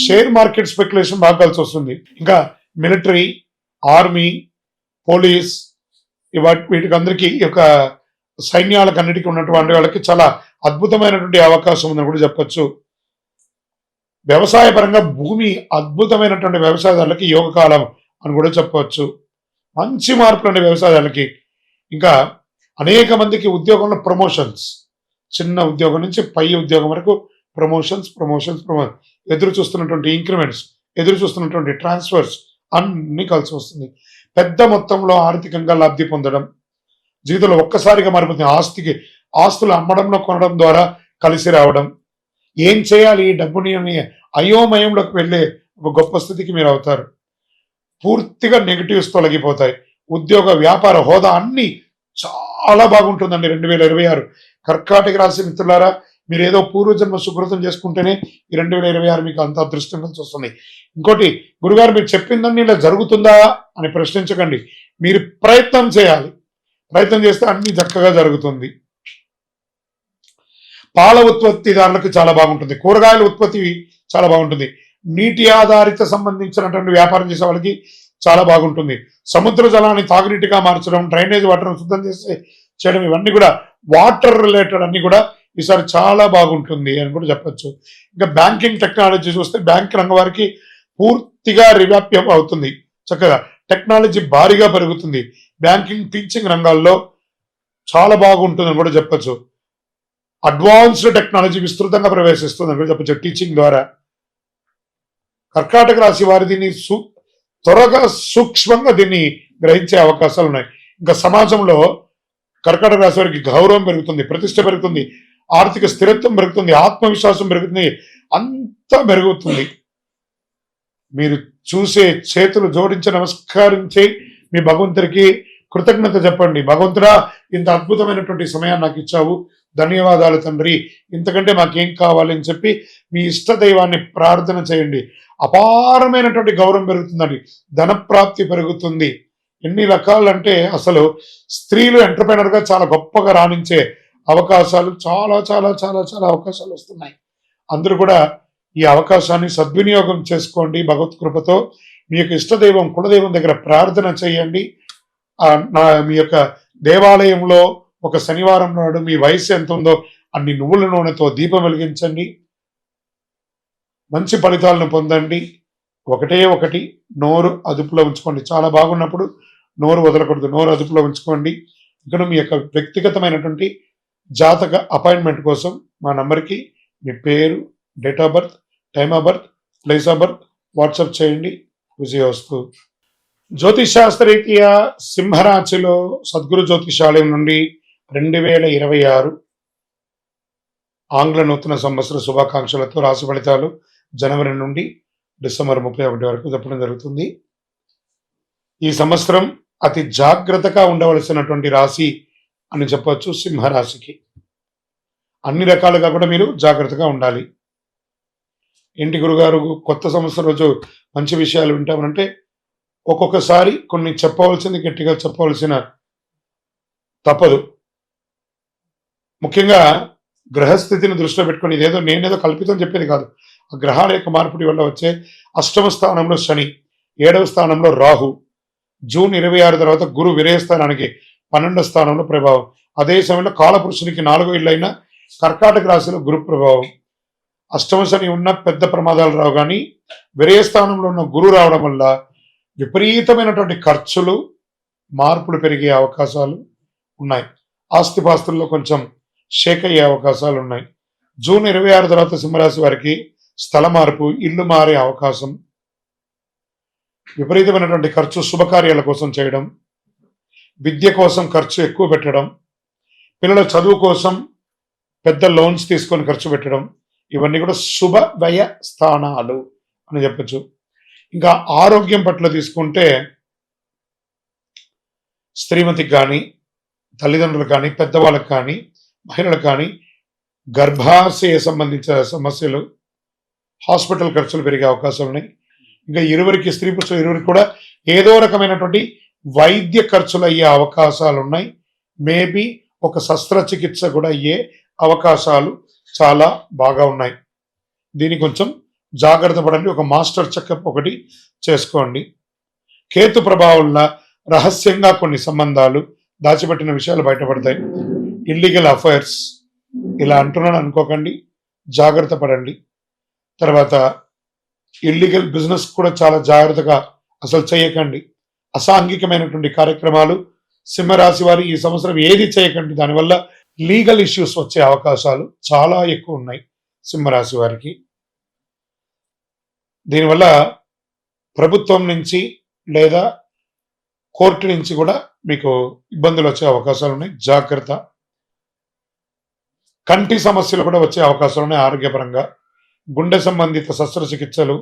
షేర్ మార్కెట్ స్పెక్యులేషన్ బాగా కలిసి వస్తుంది. ఇంకా మిలిటరీ, ఆర్మీ, పోలీస్, వీటికి అందరికీ ఈ యొక్క సైన్యాలకు అన్నిటికీ ఉన్నటువంటి వాళ్ళకి చాలా అద్భుతమైనటువంటి అవకాశం ఉందని కూడా చెప్పొచ్చు. వ్యవసాయ పరంగా భూమి అద్భుతమైనటువంటి వ్యవసాయదారులకి యోగకాలం అని కూడా చెప్పవచ్చు. మంచి మార్పులు అండి వ్యవసాయదారులకి. ఇంకా అనేక మందికి ఉద్యోగంలో ప్రమోషన్స్, చిన్న ఉద్యోగం నుంచి పై ఉద్యోగం వరకు ప్రమోషన్స్, ఎదురు చూస్తున్నటువంటి ఇంక్రిమెంట్స్, ఎదురు చూస్తున్నటువంటి ట్రాన్స్ఫర్స్ అన్ని కలిసి వస్తుంది. పెద్ద మొత్తంలో ఆర్థికంగా లబ్ధి పొందడం, జీవితంలో ఒక్కసారిగా మారిపోతుంది. ఆస్తులు అమ్మడంలో కొనడం ద్వారా కలిసి రావడం. ఏం చేయాలి ఈ డబ్బుని అని అయోమయంలోకి వెళ్ళే ఒక గొప్ప స్థితికి మీరు అవుతారు. పూర్తిగా నెగిటివ్స్ తొలగిపోతాయి. ఉద్యోగ, వ్యాపార హోదా అన్ని చాలా బాగుంటుందండి 2026. కర్కాటక రాశి మిత్రులారా, మీరు ఏదో పూర్వజన్మ సుకృతం చేసుకుంటేనే ఈ 2026 మీకు అంత అదృష్టం కలిసి వస్తుంది. ఇంకోటి, గురుగారు మీరు చెప్పిందన్నీ ఇలా జరుగుతుందా అని ప్రశ్నించకండి. మీరు ప్రయత్నం చేయాలి. ప్రయత్నం చేస్తే అన్ని చక్కగా జరుగుతుంది. పాల ఉత్పత్తిదారులకు చాలా బాగుంటుంది. కూరగాయల ఉత్పత్తి చాలా బాగుంటుంది. నీటి ఆధారిత సంబంధించినటువంటి వ్యాపారం చేసే వాళ్ళకి చాలా బాగుంటుంది. సముద్ర జలాన్ని తాగునీటిగా మార్చడం, డ్రైనేజ్ వాటర్ శుద్ధం చేయడం, ఇవన్నీ కూడా వాటర్ రిలేటెడ్ అన్ని కూడా ఈసారి చాలా బాగుంటుంది అని కూడా చెప్పచ్చు. ఇంకా బ్యాంకింగ్ టెక్నాలజీ చూస్తే బ్యాంక్ రంగం వారికి పూర్తిగా రివ్యాప్యం అవుతుంది. చక్కగా టెక్నాలజీ భారీగా పెరుగుతుంది. బ్యాంకింగ్, టీచింగ్ రంగాల్లో చాలా బాగుంటుందని కూడా చెప్పచ్చు. అడ్వాన్స్డ్ టెక్నాలజీ విస్తృతంగా ప్రవేశిస్తుంది అని కూడా చెప్పచ్చు టీచింగ్ ద్వారా. కర్కాటక రాశి వారి దీన్ని త్వరగా సూక్ష్మంగా దీన్ని గ్రహించే అవకాశాలు ఉన్నాయి. ఇంకా సమాజంలో కర్కాటక రాశి వారికి గౌరవం పెరుగుతుంది, ప్రతిష్ట పెరుగుతుంది, ఆర్థిక స్థిరత్వం పెరుగుతుంది, ఆత్మవిశ్వాసం పెరుగుతుంది, అంతా పెరుగుతుంది. మీరు చూసే చేతులు జోడించి నమస్కరించి మీ భగవంతుడికి కృతజ్ఞత చెప్పండి. భగవంతుడా, ఇంత అద్భుతమైనటువంటి సమయాన్ని నాకు ఇచ్చావు, ధన్యవాదాలు తండ్రి, ఇంతకంటే మాకేం కావాలి అని చెప్పి మీ ఇష్ట దైవాన్ని ప్రార్థన చేయండి. అపారమైనటువంటి గౌరవం పెరుగుతుందండి, ధనప్రాప్తి పెరుగుతుంది. ఎన్ని రకాలంటే అసలు స్త్రీలు ఎంటర్ప్రైనర్గా చాలా గొప్పగా రాణించే అవకాశాలు చాలా చాలా చాలా చాలా అవకాశాలు వస్తున్నాయి. అందరూ కూడా ఈ అవకాశాన్ని సద్వినియోగం చేసుకోండి. భగవత్ కృపతో మీ యొక్క ఇష్టదైవం కులదైవం దగ్గర ప్రార్థన చేయండి. మీ యొక్క దేవాలయంలో ఒక శనివారం నాడు మీ వయసు ఎంత ఉందో అన్ని నువ్వుల నూనెతో దీపం వెలిగించండి. మంచి ఫలితాలను పొందండి. ఒకటి నోరు అదుపులో ఉంచుకోండి. చాలా బాగున్నప్పుడు నోరు వదలకూడదు, నోరు అదుపులో ఉంచుకోండి. ఇక్కడ మీ యొక్క వ్యక్తిగతమైనటువంటి జాతక అపాయింట్మెంట్ కోసం మా నంబర్కి మీ పేరు, date of birth, time of birth, place of birth WhatsApp చేయండి. విజయోస్తు. జ్యోతిషాస్త్రరీత్యా సింహరాశిలో సద్గురు జ్యోతిషాలయం నుండి 2026 ఆంగ్ల నూతన సంవత్సర శుభాకాంక్షలతో రాశి ఫలితాలు జనవరి నుండి డిసెంబర్ 31 వరకు చెప్పడం జరుగుతుంది. ఈ సంవత్సరం అతి జాగ్రత్తగా ఉండవలసినటువంటి రాశి అని చెప్పవచ్చు సింహరాశికి. అన్ని రకాలుగా కూడా మీరు జాగ్రత్తగా ఉండాలి. ఏంటి గురుగారు కొత్త సంవత్సరం రోజు మంచి విషయాలు వింటామనంటే, ఒక్కొక్కసారి కొన్ని చెప్పవలసింది గట్టిగా చెప్పవలసిన తప్పదు. ముఖ్యంగా గ్రహస్థితిని దృష్టిలో పెట్టుకొని నేనేదో కల్పితం చెప్పేది కాదు. ఆ గ్రహాల యొక్క మార్పిడి వల్ల వచ్చే అష్టమ స్థానంలో శని, 7వ స్థానంలో రాహు, జూన్ 26 తర్వాత గురు విరయస్థానానికి 12వ స్థానంలో ప్రభావం. అదే సమయంలో కాలపురుషునికి 4వ ఇల్లు అయిన కర్కాటక రాశిలో గురు ప్రభావం. అష్టమ శని ఉన్న పెద్ద ప్రమాదాలు రావు, కానీ విరయస్థానంలో ఉన్న గురు రావడం వల్ల విపరీతమైనటువంటి ఖర్చులు, మార్పులు పెరిగే అవకాశాలు ఉన్నాయి. ఆస్తిపాస్తుల్లో కొంచెం షేక్ అయ్యే అవకాశాలు ఉన్నాయి. జూన్ 26 తర్వాత సింహరాశి వారికి స్థల మార్పు, ఇల్లు మారే అవకాశం, విపరీతమైనటువంటి ఖర్చు శుభకార్యాల కోసం చేయడం, విద్య కోసం ఖర్చు ఎక్కువ పెట్టడం, పిల్లల చదువు కోసం పెద్ద లోన్స్ తీసుకొని ఖర్చు పెట్టడం, ఇవన్నీ కూడా శుభ వ్యయ స్థానాలు అని చెప్పచ్చు. ఇంకా ఆరోగ్యం పట్ల తీసుకుంటే స్త్రీమతికి కానీ, తల్లిదండ్రులకు కానీ, పెద్దవాళ్ళకి కానీ, మహిళలకు కానీ గర్భాశయ సంబంధించిన సమస్యలు, హాస్పిటల్ ఖర్చులు పెరిగే అవకాశాలు ఉన్నాయి. ఇంకా స్త్రీ పురుషులు ఇరువురికి కూడా ఏదో రకమైనటువంటి వైద్య ఖర్చులు అయ్యే అవకాశాలు ఉన్నాయి. మేబీ ఒక శస్త్రచికిత్స కూడా అయ్యే అవకాశాలు చాలా బాగా ఉన్నాయి. దీన్ని కొంచెం జాగ్రత్త పడండి. ఒక మాస్టర్ చెకప్ ఒకటి చేసుకోండి. కేతు ప్రభావంలో రహస్యంగా కొన్ని సంబంధాలు, దాచిపెట్టిన విషయాలు బయటపడతాయి. ఇల్లీగల్ అఫైర్స్ ఇలా అంటున్నాను అనుకోకండి, జాగ్రత్త పడండి. తర్వాత ఇల్లీగల్ బిజినెస్ కూడా చాలా జాగ్రత్తగా అసలు చేయకండి. అసాంఘికమైనటువంటి కార్యక్రమాలు సింహరాశి వారి ఈ సంవత్సరం ఏది చేయకండి. దానివల్ల లీగల్ ఇష్యూస్ వచ్చే అవకాశాలు చాలా ఎక్కువ ఉన్నాయి సింహరాశి వారికి. దీనివల్ల ప్రభుత్వం నుంచి లేదా కోర్టు నుంచి కూడా మీకు ఇబ్బందులు వచ్చే అవకాశాలు ఉన్నాయి. జాగ్రత్త. కంటి సమస్యలు కూడా వచ్చే అవకాశాలు ఉన్నాయి ఆరోగ్యపరంగా. గుండె సంబంధిత శస్త్రచికిత్సలు,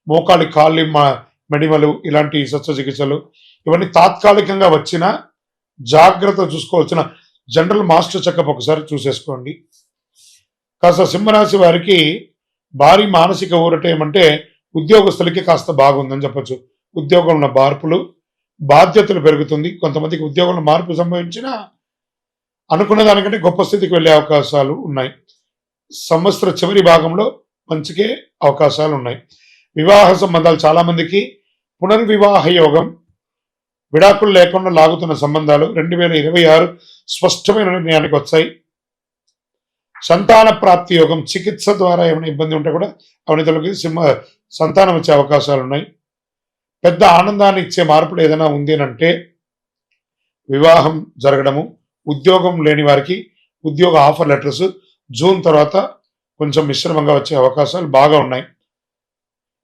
మోకాలి కాళ్ళి మెడిమలు, ఇలాంటి శస్త్రచికిత్సలు ఇవన్నీ తాత్కాలికంగా వచ్చిన జాగ్రత్త చూసుకోవాల్సిన జనరల్ మాస్టర్ చెకప్ ఒకసారి చూసేసుకోండి. కాస్త సింహరాశి వారికి భారీ మానసిక ఊరట ఏమంటే ఉద్యోగస్తులకి కాస్త బాగుందని చెప్పచ్చు. ఉద్యోగంలో మార్పులు, బాధ్యతలు పెరుగుతుంది. కొంతమందికి ఉద్యోగంలో మార్పు సంభవించినా అనుకున్న దానికంటే గొప్ప స్థితికి వెళ్ళే అవకాశాలు ఉన్నాయి. సంవత్సర చివరి భాగంలో మంచికే అవకాశాలు ఉన్నాయి. వివాహ సంబంధాలు చాలా మందికి పునర్వివాహ యోగం, విడాకులు లేకుండా లాగుతున్న సంబంధాలు 2026 స్పష్టమైన నిర్ణయానికి వచ్చాయి. సంతాన ప్రాప్తి యోగం, చికిత్స ద్వారా ఏమైనా ఇబ్బంది ఉంటే కూడా అవన్నీ సంతానం వచ్చే అవకాశాలు ఉన్నాయి. పెద్ద ఆనందాన్ని ఇచ్చే మార్పులు ఏదైనా ఉంది అంటే వివాహం జరగడము, ఉద్యోగం లేని వారికి ఉద్యోగ ఆఫర్ లెటర్స్ జూన్ తర్వాత కొంచెం మిశ్రమంగా వచ్చే అవకాశాలు బాగా ఉన్నాయి.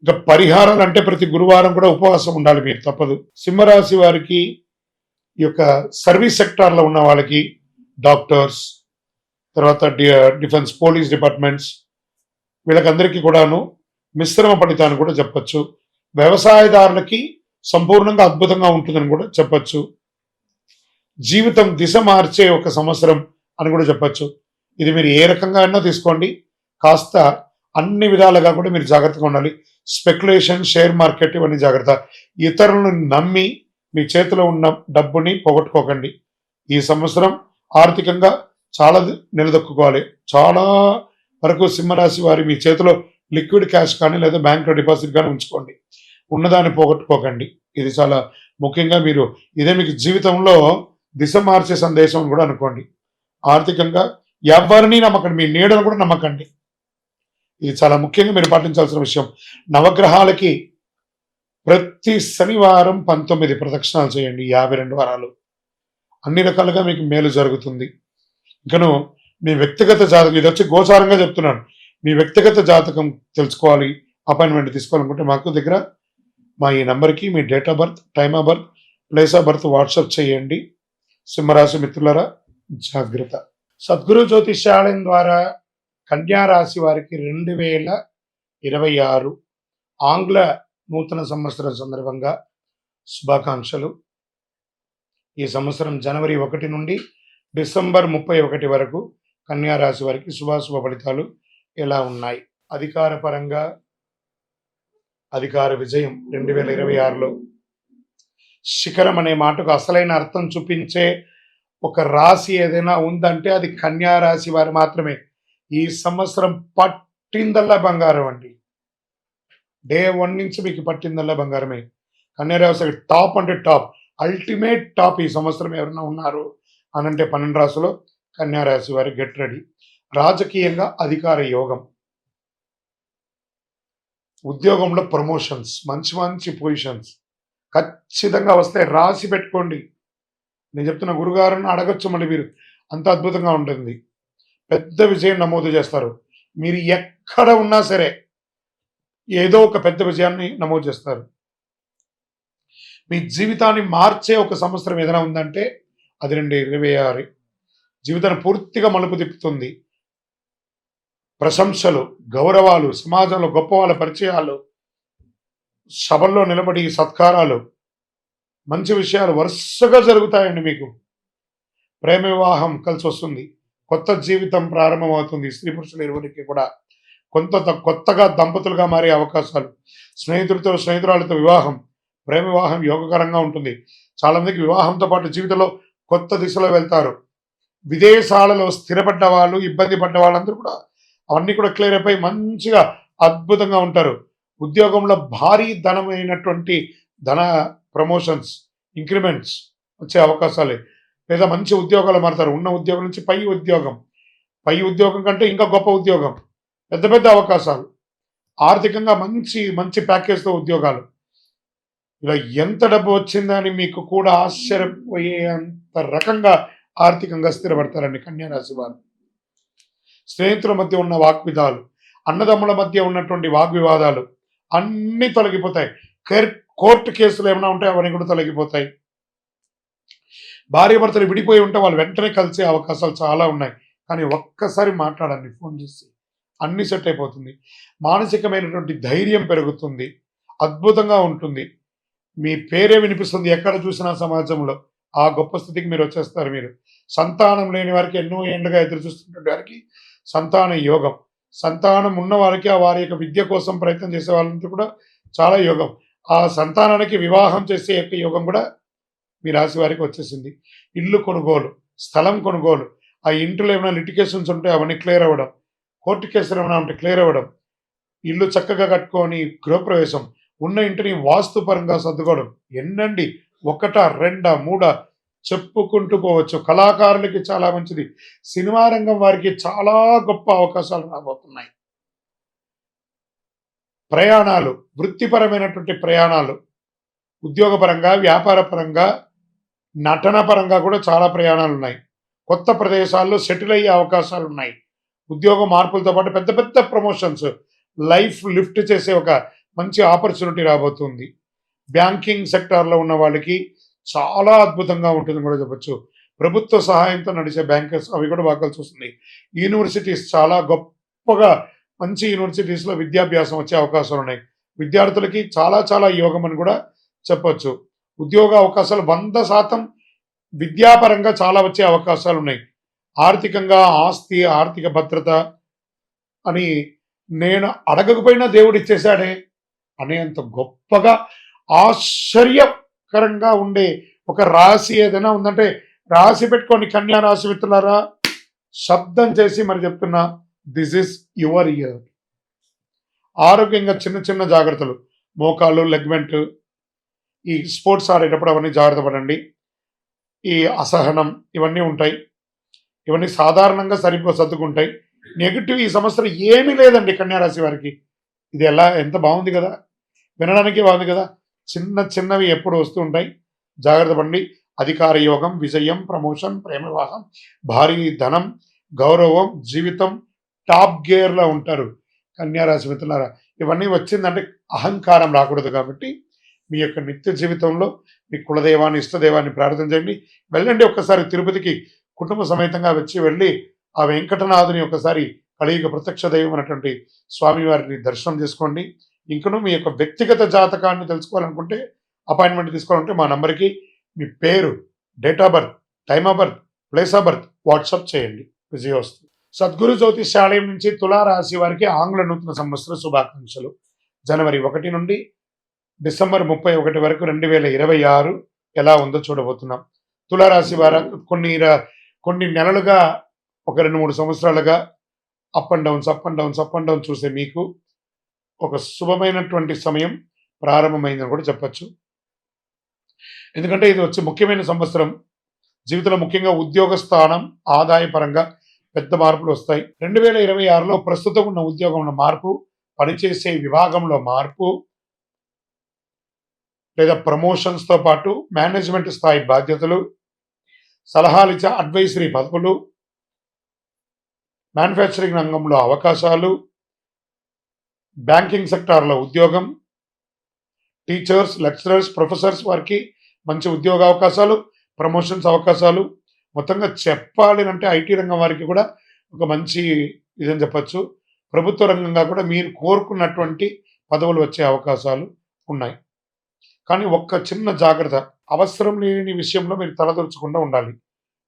ఇంకా పరిహారాలు అంటే ప్రతి గురువారం కూడా ఉపవాసం ఉండాలి మీరు, తప్పదు. సింహరాశి వారికి ఈ యొక్క సర్వీస్ సెక్టార్లో ఉన్న వాళ్ళకి డాక్టర్స్, తర్వాత డిఫెన్స్ పోలీస్ డిపార్ట్మెంట్స్, వీళ్ళకందరికీ కూడాను మిశ్రమ ఫలితాన్ని కూడా చెప్పొచ్చు. వ్యవసాయదారులకి సంపూర్ణంగా అద్భుతంగా ఉంటుందని కూడా చెప్పొచ్చు. జీవితం దిశ మార్చే ఒక సంవత్సరం అని కూడా చెప్పొచ్చు. ఇది మీరు ఏ రకంగా అయినా తీసుకోండి, కాస్త అన్ని విధాలుగా కూడా మీరు జాగ్రత్తగా ఉండాలి. స్పెక్యులేషన్, షేర్ మార్కెట్ ఇవన్నీ జాగ్రత్త. ఇతరులను నమ్మి మీ చేతిలో ఉన్న డబ్బుని పోగొట్టుకోకండి. ఈ సంవత్సరం ఆర్థికంగా చాలా నిలదొక్కుకోవాలి. చాలా వరకు సింహరాశి వారి మీ చేతిలో లిక్విడ్ క్యాష్ కానీ లేదా బ్యాంక్లో డిపాజిట్ కానీ ఉంచుకోండి. ఉన్నదాన్ని పోగొట్టుకోకండి. ఇది చాలా ముఖ్యంగా మీరు ఇదే మీకు జీవితంలో దిశ మార్చే సందేశం కూడా అనుకోండి. ఆర్థికంగా ఎవరిని నమ్మకండి, మీ నీడను కూడా నమ్మకండి. ఇది చాలా ముఖ్యంగా మీరు పాటించాల్సిన విషయం. నవగ్రహాలకి ప్రతి శనివారం 19 ప్రదక్షిణాలు చేయండి, 52 వారాలు. అన్ని రకాలుగా మీకు మేలు జరుగుతుంది. ఇంకను మీ వ్యక్తిగత జాతకం, ఇది వచ్చి గోచారంగా చెప్తున్నాను. మీ వ్యక్తిగత జాతకం తెలుసుకోవాలి, అపాయింట్మెంట్ తీసుకోవాలనుకుంటే మాకు దగ్గర మా ఈ నంబర్కి మీ date of birth, time of birth, place of birth WhatsApp చేయండి. సింహరాశి మిత్రులారా జాగ్రత్త. సద్గురు జ్యోతిష్యాలయం ద్వారా కన్యా రాశి వారికి 2026 ఆంగ్ల నూతన సంవత్సరం సందర్భంగా శుభాకాంక్షలు. ఈ సంవత్సరం జనవరి 1 నుండి డిసెంబర్ 31 వరకు కన్యా రాశి వారికి శుభాశుభ ఫలితాలు ఎలా ఉన్నాయి? అధికార పరంగా అధికార విజయం 2026లో శిఖరం అనే మాటకు అసలైన అర్థం చూపించే ఒక రాశి ఏదైనా ఉందంటే అది కన్యా రాశి వారు మాత్రమే. ఈ సంవత్సరం పట్టిందల్లా బంగారం అండి. డే 1 నుంచి మీకు పట్టిందల్లా బంగారమే. కన్యా రాశి టాప్ అంటే టాప్, అల్టిమేట్ టాప్ ఈ సంవత్సరం ఎవరైనా ఉన్నారు అనంటే 12 రాశిలో కన్యా రాశి వారి గెట్ రెడీ. రాజకీయంగా అధికార యోగం, ఉద్యోగంలో ప్రమోషన్స్, మంచి మంచి పొజిషన్స్ ఖచ్చితంగా వస్తాయి. రాసి పెట్టుకోండి. నేను చెప్తున్న గురుగారిని అడగచ్చు, మళ్ళీ మీరు అంత అద్భుతంగా ఉంటుంది. పెద్ద విజయం నమోదు చేస్తారు. మీరు ఎక్కడ ఉన్నా సరే ఏదో ఒక పెద్ద విజయాన్ని నమోదు చేస్తారు. మీ జీవితాన్ని మార్చే ఒక సంవత్సరం ఏదైనా ఉందంటే అది 2026. జీవితాన్ని పూర్తిగా మలుపు తిప్పుతుంది. ప్రశంసలు, గౌరవాలు, సమాజంలో గొప్ప వాళ్ళ పరిచయాలు, సభల్లో నిలబడి సత్కారాలు, మంచి విషయాలు వరుసగా జరుగుతాయండి. మీకు ప్రేమ వివాహం కలిసి వస్తుంది. కొత్త జీవితం ప్రారంభమవుతుంది. స్త్రీ పురుషులు ఇరువురికి కూడా కొత్తగా దంపతులుగా మారే అవకాశాలు, స్నేహితురాలతో వివాహం, ప్రేమ వివాహం యోగకరంగా ఉంటుంది. చాలా మందికి వివాహంతో పాటు జీవితంలో కొత్త దిశలో వెళ్తారు. విదేశాలలో స్థిరపడ్డ వాళ్ళు, ఇబ్బంది పడ్డ వాళ్ళందరూ కూడా అవన్నీ కూడా క్లియర్ అయిపోయి మంచిగా అద్భుతంగా ఉంటారు. ఉద్యోగంలో భారీ ధనమైనటువంటి ధన ప్రమోషన్స్, ఇంక్రిమెంట్స్ వచ్చే అవకాశాలే, లేదా మంచి ఉద్యోగాలు మారుతారు. ఉన్న ఉద్యోగం నుంచి పై ఉద్యోగం కంటే ఇంకా గొప్ప ఉద్యోగం, పెద్ద పెద్ద అవకాశాలు, ఆర్థికంగా మంచి మంచి ప్యాకేజ్తో ఉద్యోగాలు. ఇలా ఎంత డబ్బు వచ్చిందని మీకు కూడా ఆశ్చర్యపోయేంత రకంగా ఆర్థికంగా స్థిరపడతారండి కన్యా రాశి వారు. స్నేహితుల మధ్య ఉన్న వాగ్విదాలు, అన్నదమ్ముల మధ్య ఉన్నటువంటి వాగ్వివాదాలు అన్నీ తొలగిపోతాయి. కోర్టు కేసులు ఏమైనా ఉంటే అవన్నీ కూడా తొలగిపోతాయి. భార్యాభర్తలు విడిపోయి ఉంటే వాళ్ళు వెంటనే కలిసే అవకాశాలు చాలా ఉన్నాయి. కానీ ఒక్కసారి మాట్లాడండి ఫోన్ చేసి, అన్నీ సెట్ అయిపోతుంది. మానసికమైనటువంటి ధైర్యం పెరుగుతుంది, అద్భుతంగా ఉంటుంది. మీ పేరే వినిపిస్తుంది ఎక్కడ చూసినా సమాజంలో. ఆ గొప్ప స్థితికి మీరు వచ్చేస్తారు. మీరు సంతానం లేని వారికి, ఎన్నో ఏళ్ళుగా ఎదురు చూస్తున్నటువంటి వారికి సంతాన యోగం, సంతానం ఉన్న వారికి ఆ వారి యొక్క విద్య కోసం ప్రయత్నం చేసే వాళ్ళంతా కూడా చాలా యోగం. ఆ సంతానానికి వివాహం చేసే యొక్క యోగం కూడా మీ రాశి వారికి వచ్చేసింది. ఇల్లు కొనుగోలు, స్థలం కొనుగోలు, ఆ ఇంట్లో ఏమైనా లిటిగేషన్స్ ఉంటే అవన్నీ క్లియర్ అవ్వడం, కోర్టు కేసులు ఏమైనా ఉంటే క్లియర్ అవ్వడం, ఇల్లు చక్కగా కట్టుకొని గృహప్రవేశం, ఉన్న ఇంటిని వాస్తుపరంగా సర్దుకోవడం. ఎన్నండి, 1, 2, 3 చెప్పుకుంటూ పోవచ్చు. కళాకారులకి చాలా మంచిది. సినిమా రంగం వారికి చాలా గొప్ప అవకాశాలు రాబోతున్నాయి. ప్రయాణాలు, వృత్తిపరమైనటువంటి ప్రయాణాలు, ఉద్యోగపరంగా, వ్యాపార పరంగా, నటన పరంగా కూడా చాలా ప్రయాణాలు ఉన్నాయి. కొత్త ప్రదేశాల్లో సెటిల్ అయ్యే అవకాశాలు ఉన్నాయి. ఉద్యోగ మార్పులతో పాటు పెద్ద పెద్ద ప్రమోషన్స్, లైఫ్ లిఫ్ట్ చేసే ఒక మంచి ఆపర్చునిటీ రాబోతుంది. బ్యాంకింగ్ సెక్టార్లో ఉన్న వాళ్ళకి చాలా అద్భుతంగా ఉంటుందని కూడా చెప్పచ్చు. ప్రభుత్వ సహాయంతో నడిచే బ్యాంకర్స్ అవి కూడా బాగా కలిసి వస్తుంది. యూనివర్సిటీస్ చాలా గొప్పగా మంచి యూనివర్సిటీస్‌లో విద్యాభ్యాసం వచ్చే అవకాశాలున్నాయి. విద్యార్థులకి చాలా చాలా యోగం అని కూడా చెప్పొచ్చు. ఉద్యోగ అవకాశాలు 100% విద్యాపరంగా చాలా వచ్చే అవకాశాలున్నాయి. ఆర్థికంగా ఆస్తి, ఆర్థిక భద్రత అని నేను అడగకపోయినా దేవుడిచ్చేశాడే అనేంత గొప్పగా ఆశ్చర్యకరంగా ఉండే ఒక రాశి ఏదైనా ఉందంటే రాశి పెట్టుకోండి కన్యా రాశి మిత్రులారా. శబ్దం చేసి మరి చెప్తున్నా, దిస్ ఇస్ యువర్ ఇయర్. ఆరోగ్యంగా చిన్న చిన్న జాగ్రత్తలు, మోకాళ్ళు, లెగ్మెంట్, ఈ స్పోర్ట్స్ ఆడేటప్పుడు అవన్నీ జాగ్రత్త పడండి. ఈ అసహనం ఇవన్నీ ఉంటాయి. ఇవన్నీ సాధారణంగా సర్దుకుంటాయి. నెగటివ్ ఈ సంవత్సరం ఏమీ లేదండి కన్యా రాశి వారికి. ఇది ఎంత బాగుంది కదా, వినడానికి బాగుంది కదా. చిన్న చిన్నవి ఎప్పుడు వస్తూ ఉంటాయి, జాగ్రత్త పడండి. అధికార యోగం, విజయం, ప్రమోషన్, ప్రేమ వివాహం, భారీ ధనం, గౌరవం, జీవితం టాప్ గేర్లో ఉంటారు కన్యా రాశి మిత్రులారా. ఇవన్నీ వచ్చిందంటే అహంకారం రాకూడదు కాబట్టి మీ యొక్క నిత్య జీవితంలో మీ కులదైవాన్ని, ఇష్టదైవాన్ని ప్రార్థన చేయండి. వెళ్ళండి ఒక్కసారి తిరుపతికి కుటుంబ సమేతంగా వెళ్ళి ఆ వెంకటనాథుని ఒకసారి కలియుగ ప్రత్యక్ష దైవం అనేటువంటి స్వామివారిని దర్శనం చేసుకోండి. ఇంకనూ మీ యొక్క వ్యక్తిగత జాతకాన్ని తెలుసుకోవాలనుకుంటే, అపాయింట్మెంట్ తీసుకోవాలంటే మా నంబర్కి మీ పేరు, date of birth, time of birth, place of birth WhatsApp చేయండి. విజయోస్తు. సద్గురు జ్యోతిష్యాలయం నుంచి తులారాశి వారికి ఆంగ్ల నూతన సంవత్సర శుభాకాంక్షలు. జనవరి 1 నుండి డిసెంబర్ 31 వరకు 2026 ఎలా ఉందో చూడబోతున్నాం. తులారాశి వారు కొన్ని నెలలుగా ఒక 2-3 సంవత్సరాలుగా అప్ అండ్ డౌన్స్ చూసే మీకు ఒక శుభమైనటువంటి సమయం ప్రారంభమైందని కూడా చెప్పచ్చు. ఎందుకంటే ఇది వచ్చి ముఖ్యమైన సంవత్సరం. జీవితంలో ముఖ్యంగా ఉద్యోగ స్థానం, ఆదాయపరంగా పెద్ద మార్పులు వస్తాయి. 2026లో ప్రస్తుతం ఉన్న ఉద్యోగంలో మార్పు, పనిచేసే విభాగంలో మార్పు లేదా ప్రమోషన్స్తో పాటు మేనేజ్మెంట్ స్థాయి బాధ్యతలు, సలహాలు ఇచ్చే అడ్వైజరీ పదవులు, మ్యానుఫ్యాక్చరింగ్ రంగంలో అవకాశాలు, బ్యాంకింగ్ సెక్టార్లో ఉద్యోగం, టీచర్స్, లెక్చరర్స్, ప్రొఫెసర్స్ వారికి మంచి ఉద్యోగ అవకాశాలు, ప్రమోషన్స్ అవకాశాలు. మొత్తంగా చెప్పాలి అంటే ఐటీ రంగం వారికి కూడా ఒక మంచి ఇదని చెప్పచ్చు. ప్రభుత్వ రంగంగా కూడా మీరు కోరుకున్నటువంటి పదవులు వచ్చే అవకాశాలు ఉన్నాయి. కానీ ఒక్క చిన్న జాగ్రత్త, అవసరం లేని విషయంలో మీరు తలదొరచకుండా ఉండాలి.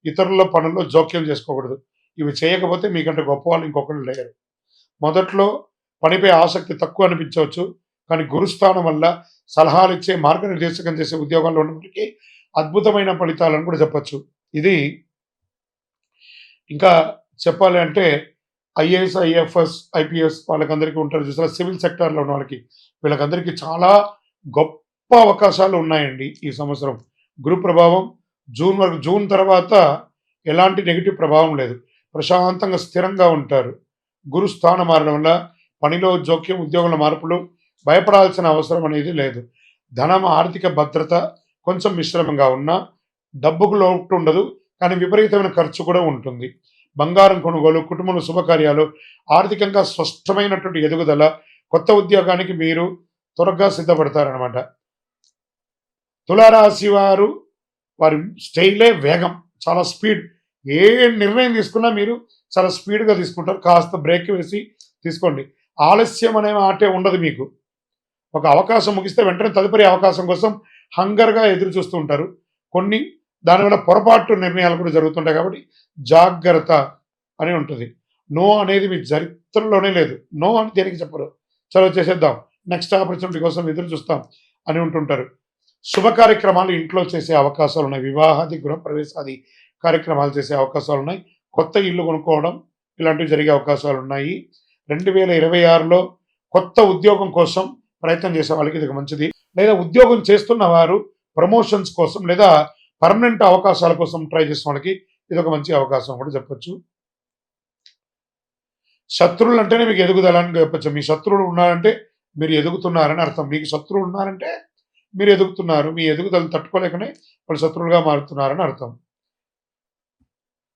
ఇతరుల పనుల్లో జోక్యం చేసుకోకూడదు. ఇవి చేయకపోతే మీకంటే గొప్ప వాళ్ళు ఇంకొకరు లేరు. మొదట్లో పనిపై ఆసక్తి తక్కువ అనిపించవచ్చు, కానీ గురుస్థానం వల్ల సలహాలు ఇచ్చే, మార్గనిర్దేశకం చేసే ఉద్యోగాల్లో ఉన్నప్పటికీ అద్భుతమైన ఫలితాలను కూడా చెప్పచ్చు. ఇది ఇంకా చెప్పాలి అంటే ఐఏఎస్, ఐఎఫ్ఎస్, ఐపీఎస్ వాళ్ళకందరికీ ఉంటారు చూసారా, సివిల్ సెక్టార్లో ఉన్న వాళ్ళకి, వీళ్ళకందరికీ చాలా గొప్ప అవకాశాలు ఉన్నాయండి ఈ సంవత్సరం. గురు ప్రభావం జూన్ తర్వాత ఎలాంటి నెగిటివ్ ప్రభావం లేదు. ప్రశాంతంగా స్థిరంగా ఉంటారు. గురు స్థానం మారడం వల్ల పనిలో జోక్యం, ఉద్యోగంలో మార్పులు, భయపడాల్సిన అవసరం అనేది లేదు. ధనం, ఆర్థిక భద్రత కొంచెం మిశ్రమంగా ఉన్నా డబ్బుకు లోటు ఉండదు, కానీ విపరీతమైన ఖర్చు కూడా ఉంటుంది. బంగారం కొనుగోలు, కుటుంబంలో శుభకార్యాలు, ఆర్థికంగా స్పష్టమైనటువంటి ఎదుగుదల, కొత్త ఉద్యోగానికి మీరు త్వరగా సిద్ధపడతారనమాట. తులారాశి వారి స్టైలే వేగం, చాలా స్పీడ్. ఏ నిర్ణయం తీసుకున్నా మీరు చాలా స్పీడ్గా తీసుకుంటారు. కాస్త బ్రేక్ వేసి తీసుకోండి. ఆలస్యం అనే మాటే ఉండదు మీకు. ఒక అవకాశం ముగిస్తే వెంటనే తదుపరి అవకాశం కోసం హంగర్గా ఎదురు చూస్తూ ఉంటారు. కొన్ని దానివల్ల పొరపాటు నిర్ణయాలు కూడా జరుగుతుంటాయి. కాబట్టి జాగ్రత్త అని ఉంటుంది. నో అనేది మీ చరిత్రలోనే లేదు. నో అని దేనికి చెప్పరు. చలో చేసేద్దాం, నెక్స్ట్ ఆపర్చునిటీ కోసం ఎదురు చూస్తాం అని ఉంటుంటారు. శుభ కార్యక్రమాలు ఇంట్లో చేసే అవకాశాలు ఉన్నాయి. వివాహాది, గృహప్రవేశాది కార్యక్రమాలు చేసే అవకాశాలు ఉన్నాయి. కొత్త ఇల్లు కొనుక్కోవడం ఇలాంటివి జరిగే అవకాశాలు ఉన్నాయి. 2026లో కొత్త ఉద్యోగం కోసం ప్రయత్నం చేసే వాళ్ళకి ఇది మంచిది. లేదా ఉద్యోగం చేస్తున్న వారు ప్రమోషన్స్ కోసం లేదా పర్మనెంట్ అవకాశాల కోసం ట్రై చేసిన వాళ్ళకి ఇది ఒక మంచి అవకాశం కూడా చెప్పొచ్చు. శత్రువులు అంటేనే మీకు ఎదుగుదల అని చెప్పచ్చు. మీ శత్రువులు ఉన్నారంటే మీరు ఎదుగుతున్నారని అర్థం. మీకు శత్రువులు ఉన్నారంటే మీరు ఎదుగుతున్నారు. మీ ఎదుగుదలను తట్టుకోలేకనే వాళ్ళు శత్రువులుగా మారుతున్నారని అర్థం.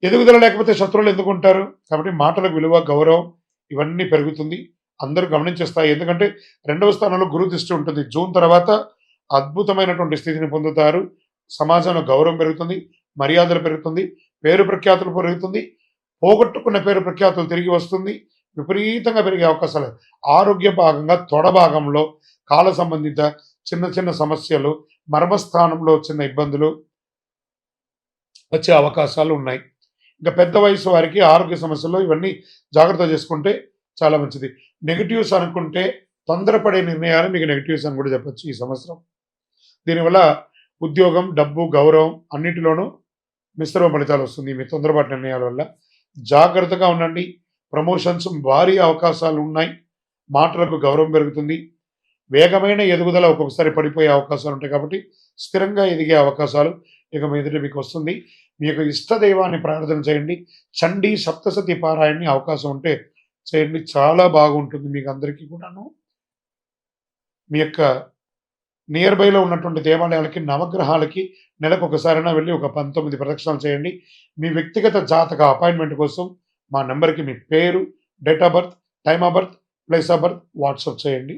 ఎదుగుదల లేకపోతే శత్రువులు ఎందుకు ఉంటారు? కాబట్టి మాటలకు విలువ, గౌరవం ఇవన్నీ పెరుగుతుంది. అందరూ గమనించేస్తాయి. ఎందుకంటే 2వ స్థానంలో గురు దృష్టి ఉంటుంది. జూన్ తర్వాత అద్భుతమైనటువంటి స్థితిని పొందుతారు. సమాజంలో గౌరవం పెరుగుతుంది. మర్యాదలు పెరుగుతుంది, పేరు ప్రఖ్యాతులు పెరుగుతుంది, పోగొట్టుకున్న పేరు ప్రఖ్యాతులు తిరిగి వస్తుంది, విపరీతంగా పెరిగే అవకాశాలు. ఆరోగ్య భాగంగా తొడ భాగంలో కాల సంబంధిత చిన్న చిన్న సమస్యలు, మర్మస్థానంలో చిన్న ఇబ్బందులు వచ్చే అవకాశాలు ఉన్నాయి. ఇంకా పెద్ద వయసు వారికి ఆరోగ్య సమస్యల్లో ఇవన్నీ జాగ్రత్త చేసుకుంటే చాలా మంచిది. నెగిటివ్స్ అనుకుంటే తొందరపడే నిర్ణయాలు మీకు నెగిటివ్స్ అని కూడా చెప్పొచ్చు ఈ సంవత్సరం. దీనివల్ల ఉద్యోగం, డబ్బు, గౌరవం అన్నిటిలోనూ మిశ్రమ ఫలితాలు వస్తుంది మీ తొందరపాటు నిర్ణయాల వల్ల. జాగ్రత్తగా ఉండండి. ప్రమోషన్స్ భారీ అవకాశాలు ఉన్నాయి. మాటలకు గౌరవం పెరుగుతుంది. వేగమైన ఎదుగుదల ఒక్కొక్కసారి పడిపోయే అవకాశాలు ఉంటాయి కాబట్టి స్థిరంగా ఎదిగే అవకాశాలు ఇక మీదట మీకు వస్తుంది. మీ యొక్క ఇష్ట దైవాన్ని ప్రార్థన చేయండి. చండీ సప్తసతి పారాయణని అవకాశం ఉంటే చేయండి, చాలా బాగుంటుంది మీకు అందరికీ కూడాను. మీ యొక్క నియర్ బైలో ఉన్నటువంటి దేవాలయాలకి, నవగ్రహాలకి నెలకు ఒకసారైనా వెళ్ళి ఒక 19 ప్రదక్షిణాలు చేయండి. మీ వ్యక్తిగత జాతక అపాయింట్మెంట్ కోసం మా నెంబర్కి మీ పేరు, date of birth, time of birth, place of birth WhatsApp చేయండి.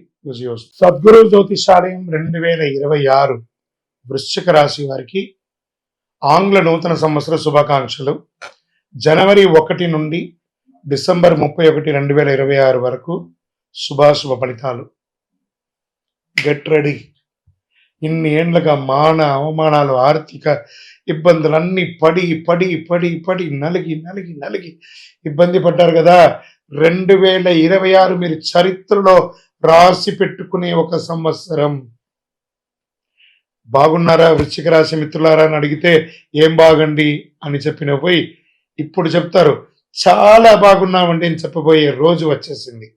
సద్గురు జ్యోతిషాలయం 2026 వృశ్చిక రాశి వారికి ఆంగ్ల నూతన సంవత్సర శుభాకాంక్షలు. జనవరి 1 నుండి డిసెంబర్ 31, 2026 వరకు శుభాశుభ ఫలితాలు. Get ready. ఇన్ని ఏండ్లుగా అవమానాలు, ఆర్థిక ఇబ్బందులన్నీ పడి పడి పడి పడి నలిగి నలిగి నలిగి ఇబ్బంది పడ్డారు కదా. 2026 మీరు చరిత్రలో రాసి పెట్టుకునే ఒక సంవత్సరం. బాగున్నారా వృశ్చిక రాశి మిత్రులారా అని అడిగితే ఏం బాగండి అని చెప్పిన పోయి ఇప్పుడు చెప్తారు చాలా బాగున్నామండి అని చెప్పబోయే రోజు వచ్చేసింది.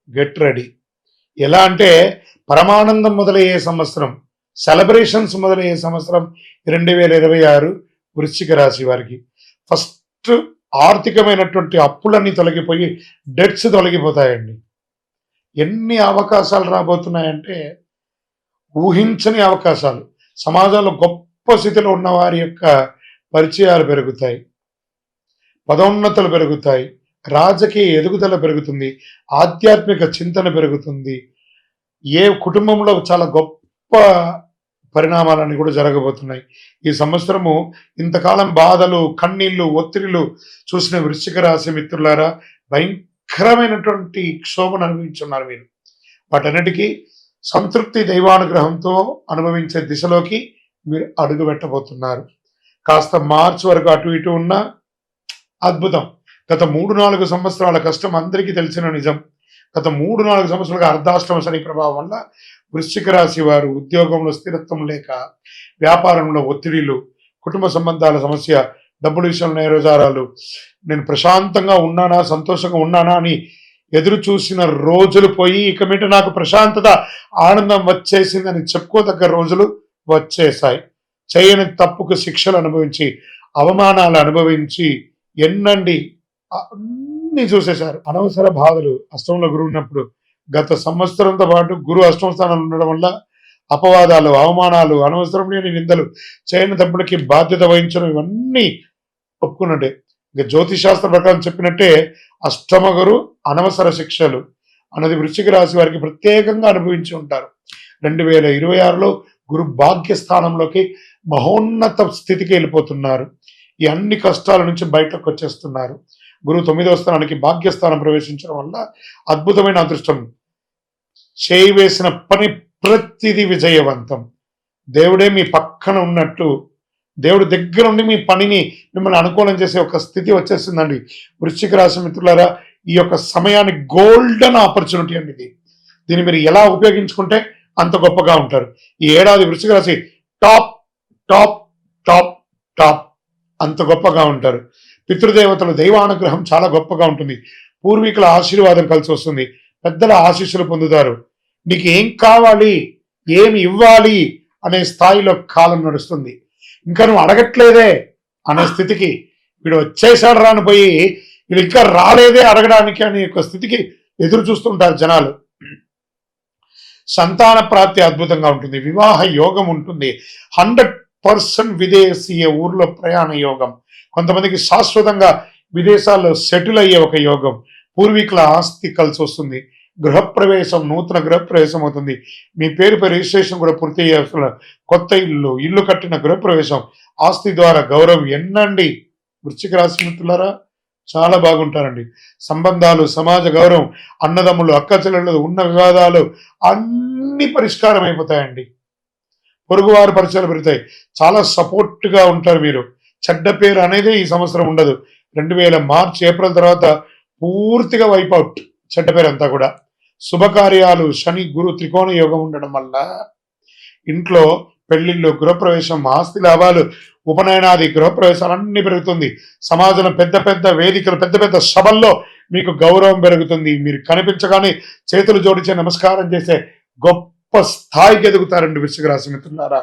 Get ready. ఎలా అంటే పరమానందం మొదలయ్యే సంవత్సరం, సెలబ్రేషన్స్ మొదలయ్యే సంవత్సరం 2026 వృశ్చిక రాశి వారికి. ఫస్ట్ ఆర్థికమైనటువంటి అప్పులన్నీ తొలగిపోయి డెట్స్ తొలగిపోతాయండి. ఎన్ని అవకాశాలు రాబోతున్నాయంటే ఊహించని అవకాశాలు. సమాజంలో గొప్ప స్థితిలో ఉన్న వారి యొక్క పరిచయాలు పెరుగుతాయి, పదోన్నతులు పెరుగుతాయి, రాజకీయ ఎదుగుదల పెరుగుతుంది, ఆధ్యాత్మిక చింతన పెరుగుతుంది. ఏ కుటుంబంలో చాలా గొప్ప పరిణామాలన్నీ కూడా జరగబోతున్నాయి. ఈ సంవత్సరము ఇంతకాలం బాధలు, కన్నీళ్లు, ఒత్తిడిలు చూసిన వృశ్చిక రాశి మిత్రులారా భయంకరమైనటువంటి క్షోభను అనుభవించున్నారు మీరు. వాటన్నిటికీ సంతృప్తి దైవానుగ్రహంతో అనుభవించే దిశలోకి మీరు అడుగు పెట్టబోతున్నారు. కాస్త మార్చి వరకు అటు ఇటు ఉన్న అద్భుతం. గత 3-4 సంవత్సరాల కష్టం అందరికీ తెలిసిన నిజం. గత 3-4 సంవత్సరాలుగా అర్ధాష్టమ శని ప్రభావం వల్ల వృశ్చిక రాశి వారు ఉద్యోగంలో స్థిరత్వం లేక, వ్యాపారంలో ఒత్తిడిలు, కుటుంబ సంబంధాల సమస్య, డబ్బుల విషయంలో నేరోజారాలు, నేను ప్రశాంతంగా ఉన్నానా, సంతోషంగా ఉన్నానా అని ఎదురు చూసిన రోజులు పోయి ఇక మీట నాకు ప్రశాంతత, ఆనందం వచ్చేసిందని చెప్పుకోదగ్గ రోజులు వచ్చేసాయి. చేయని తప్పుకు శిక్షలు అనుభవించి, అవమానాలు అనుభవించి ఎన్నండి అన్ని చూసేశారు. అనవసర బాధలు. అష్టంలో గురువు ఉన్నప్పుడు గత సంవత్సరంతో పాటు గురు అష్టమ స్థానంలో ఉండడం వల్ల అపవాదాలు, అవమానాలు, అనవసరం లేని నిందలు, చేయని తప్పులకి బాధ్యత వహించడం ఇవన్నీ ఒప్పుకున్నట్టే. ఇక జ్యోతిశాస్త్ర ప్రకారం చెప్పినట్టే అష్టమ గురు అనవసర శిక్షలు అన్నది వృశ్చిక రాశి వారికి ప్రత్యేకంగా అనుభవించి ఉంటారు. 2026లో గురు భాగ్యస్థానంలోకి మహోన్నత స్థితికి వెళ్ళిపోతున్నారు. ఈ అన్ని కష్టాల నుంచి బయటకు వచ్చేస్తున్నారు. గురువు 9వ స్థానానికి భాగ్యస్థానం ప్రవేశించడం వల్ల అద్భుతమైన అదృష్టం. చేయవేసిన పని ప్రతిదీ విజయవంతం. దేవుడే మీ పక్కన ఉన్నట్టు, దేవుడు దగ్గర ఉండి మీ పనిని మిమ్మల్ని అనుకూలం చేసే ఒక స్థితి వచ్చేస్తుందండి. వృశ్చిక రాశి మిత్రులారా ఈ యొక్క సమయాన్ని గోల్డెన్ ఆపర్చునిటీ అండి ఇది. దీన్ని మీరు ఎలా ఉపయోగించుకుంటే అంత గొప్పగా ఉంటారు. ఈ ఏడాది వృశ్చిక రాశి టాప్ టాప్ టాప్ టాప్ అంత గొప్పగా ఉంటారు. పితృదేవతల దైవానుగ్రహం చాలా గొప్పగా ఉంటుంది. పూర్వీకుల ఆశీర్వాదం కలిసి వస్తుంది. పెద్దల ఆశీస్సులు పొందుతారు. నీకు ఏం కావాలి, ఏమి ఇవ్వాలి అనే స్థాయిలో కాలం నడుస్తుంది. ఇంకా నువ్వు అడగట్లేదే అనే స్థితికి, వీడు వచ్చేసాడు రానిపోయి వీడు ఇంకా రాలేదే అడగడానికి అనే ఒక స్థితికి ఎదురు చూస్తుంటారు జనాలు. సంతాన ప్రాప్తి అద్భుతంగా ఉంటుంది. వివాహ యోగం ఉంటుంది. 100% విదేశీయ ఊర్లో ప్రయాణ యోగం. కొంతమందికి శాశ్వతంగా విదేశాల్లో సెటిల్ అయ్యే ఒక యోగం. పూర్వీకుల ఆస్తి కలిసి వస్తుంది. గృహప్రవేశం, నూతన గృహప్రవేశం అవుతుంది. మీ పేరుపై రిజిస్ట్రేషన్ కూడా పూర్తి చేయాల్సిన కొత్త ఇల్లు కట్టిన గృహప్రవేశం, ఆస్తి ద్వారా గౌరవం ఎన్నండి. వృశ్చిక రాశి మిత్రులారా చాలా బాగుంటారండి. సంబంధాలు, సమాజ గౌరవం, అన్నదమ్ములు, అక్క చెల్లెళ్ళు ఉన్న వివాదాలు అన్ని పరిష్కారం అయిపోతాయండి. పొరుగువారు పరిచయాలు పెరుగుతాయి. చాలా సపోర్ట్గా ఉంటారు మీరు. చెడ్డ పేరు అనేది ఈ సంవత్సరం ఉండదు. 2000 మార్చ్ ఏప్రిల్ తర్వాత పూర్తిగా వైపౌట్ చెడ్డ పేరు అంతా కూడా. శుభకార్యాలు, శని గురు త్రికోణ యోగం ఉండడం వల్ల ఇంట్లో పెళ్లిళ్ళు, గృహప్రవేశం, ఆస్తి లాభాలు, ఉపనయనాది గృహప్రవేశాలు అన్ని పెరుగుతుంది. సమాజంలో పెద్ద పెద్ద వేదికలు, పెద్ద పెద్ద సభల్లో మీకు గౌరవం పెరుగుతుంది. మీరు కనిపించగానే చేతులు జోడించే నమస్కారం చేసే గొప్ప స్థాయికి ఎదుగుతారండి వృశ్చిక రాశి మిత్రులారా.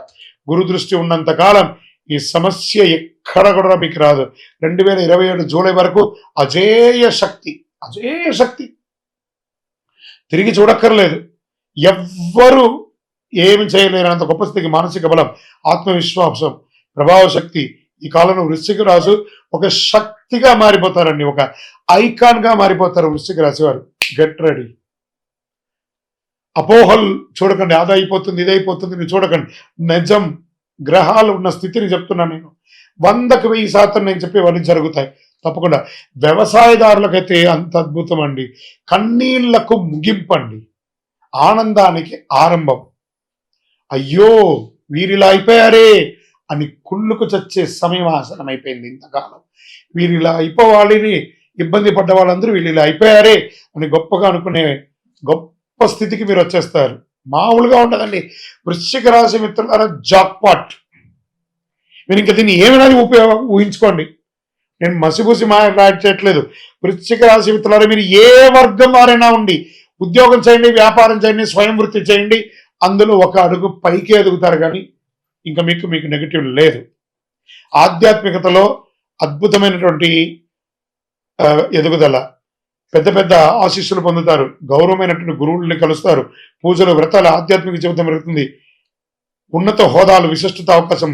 గురు దృష్టి ఉన్నంత కాలం ఈ సమస్య ఎక్కడ కూడా మీకు రాదు. 2027 జూలై వరకు అజేయ శక్తి తిరిగి చూడక్కర్లేదు. ఎవ్వరూ ఏమి చేయలేనంత గొప్ప స్థితికి మానసిక బలం, ఆత్మవిశ్వాసం, ప్రభావ శక్తి ఈ కాలంలో వృశ్చిక రాశి ఒక శక్తిగా మారిపోతారండి. ఒక ఐకాన్ గా మారిపోతారు వృశ్చిక రాశి వారు. Get ready. అపోహలు చూడకండి. అదైపోతుంది, ఇదైపోతుంది మీరు చూడకండి. నిజం గ్రహాలు ఉన్న స్థితిని చెప్తున్నాను నేను. 100కి 1000% నేను చెప్పేవన్నీ జరుగుతాయి తప్పకుండా. వ్యవసాయదారులకైతే అంత అద్భుతం అండి. కన్నీళ్లకు ముగింపండి, ఆనందానికి ఆరంభం. అయ్యో వీరిలా అయిపోయారే అని కుళ్ళుకు చచ్చే సమయం ఆసనం అయిపోయింది. ఇంతకాలం వీరిలా అయిపోవాలని ఇబ్బంది పడ్డ వాళ్ళందరూ వీళ్ళు ఇలా అయిపోయారే అని గొప్పగా అనుకునే గొప్ప స్థితికి మీరు వచ్చేస్తారు. మామూలుగా ఉండదండి. వృశ్చిక రాశి మిత్రులారా జాక్పాట్. మీరు ఇంకా దీన్ని ఏమైనా ఊహించుకోండి. నేను మసిపూసి మాట్లాడట్లేదు. వృశ్చిక రాశి మిత్రులారా మీరు ఏ వర్గం వారైనా ఉండి ఉద్యోగం చేయండి, వ్యాపారం చేయండి, స్వయం వృత్తి చేయండి, అందులో ఒక అడుగు పైకి ఎదుగుతారు. కానీ ఇంకా మీకు నెగిటివ్ లేదు. ఆధ్యాత్మికతలో అద్భుతమైనటువంటి ఎదుగుదల, పెద్ద పెద్ద ఆశీస్సులు పొందుతారు, గౌరవమైనటువంటి గురువుల్ని కలుస్తారు, పూజలు, వ్రతాలు, ఆధ్యాత్మిక జీవితం పెరుగుతుంది, ఉన్నత హోదాలు, విశిష్టత అవకాశం,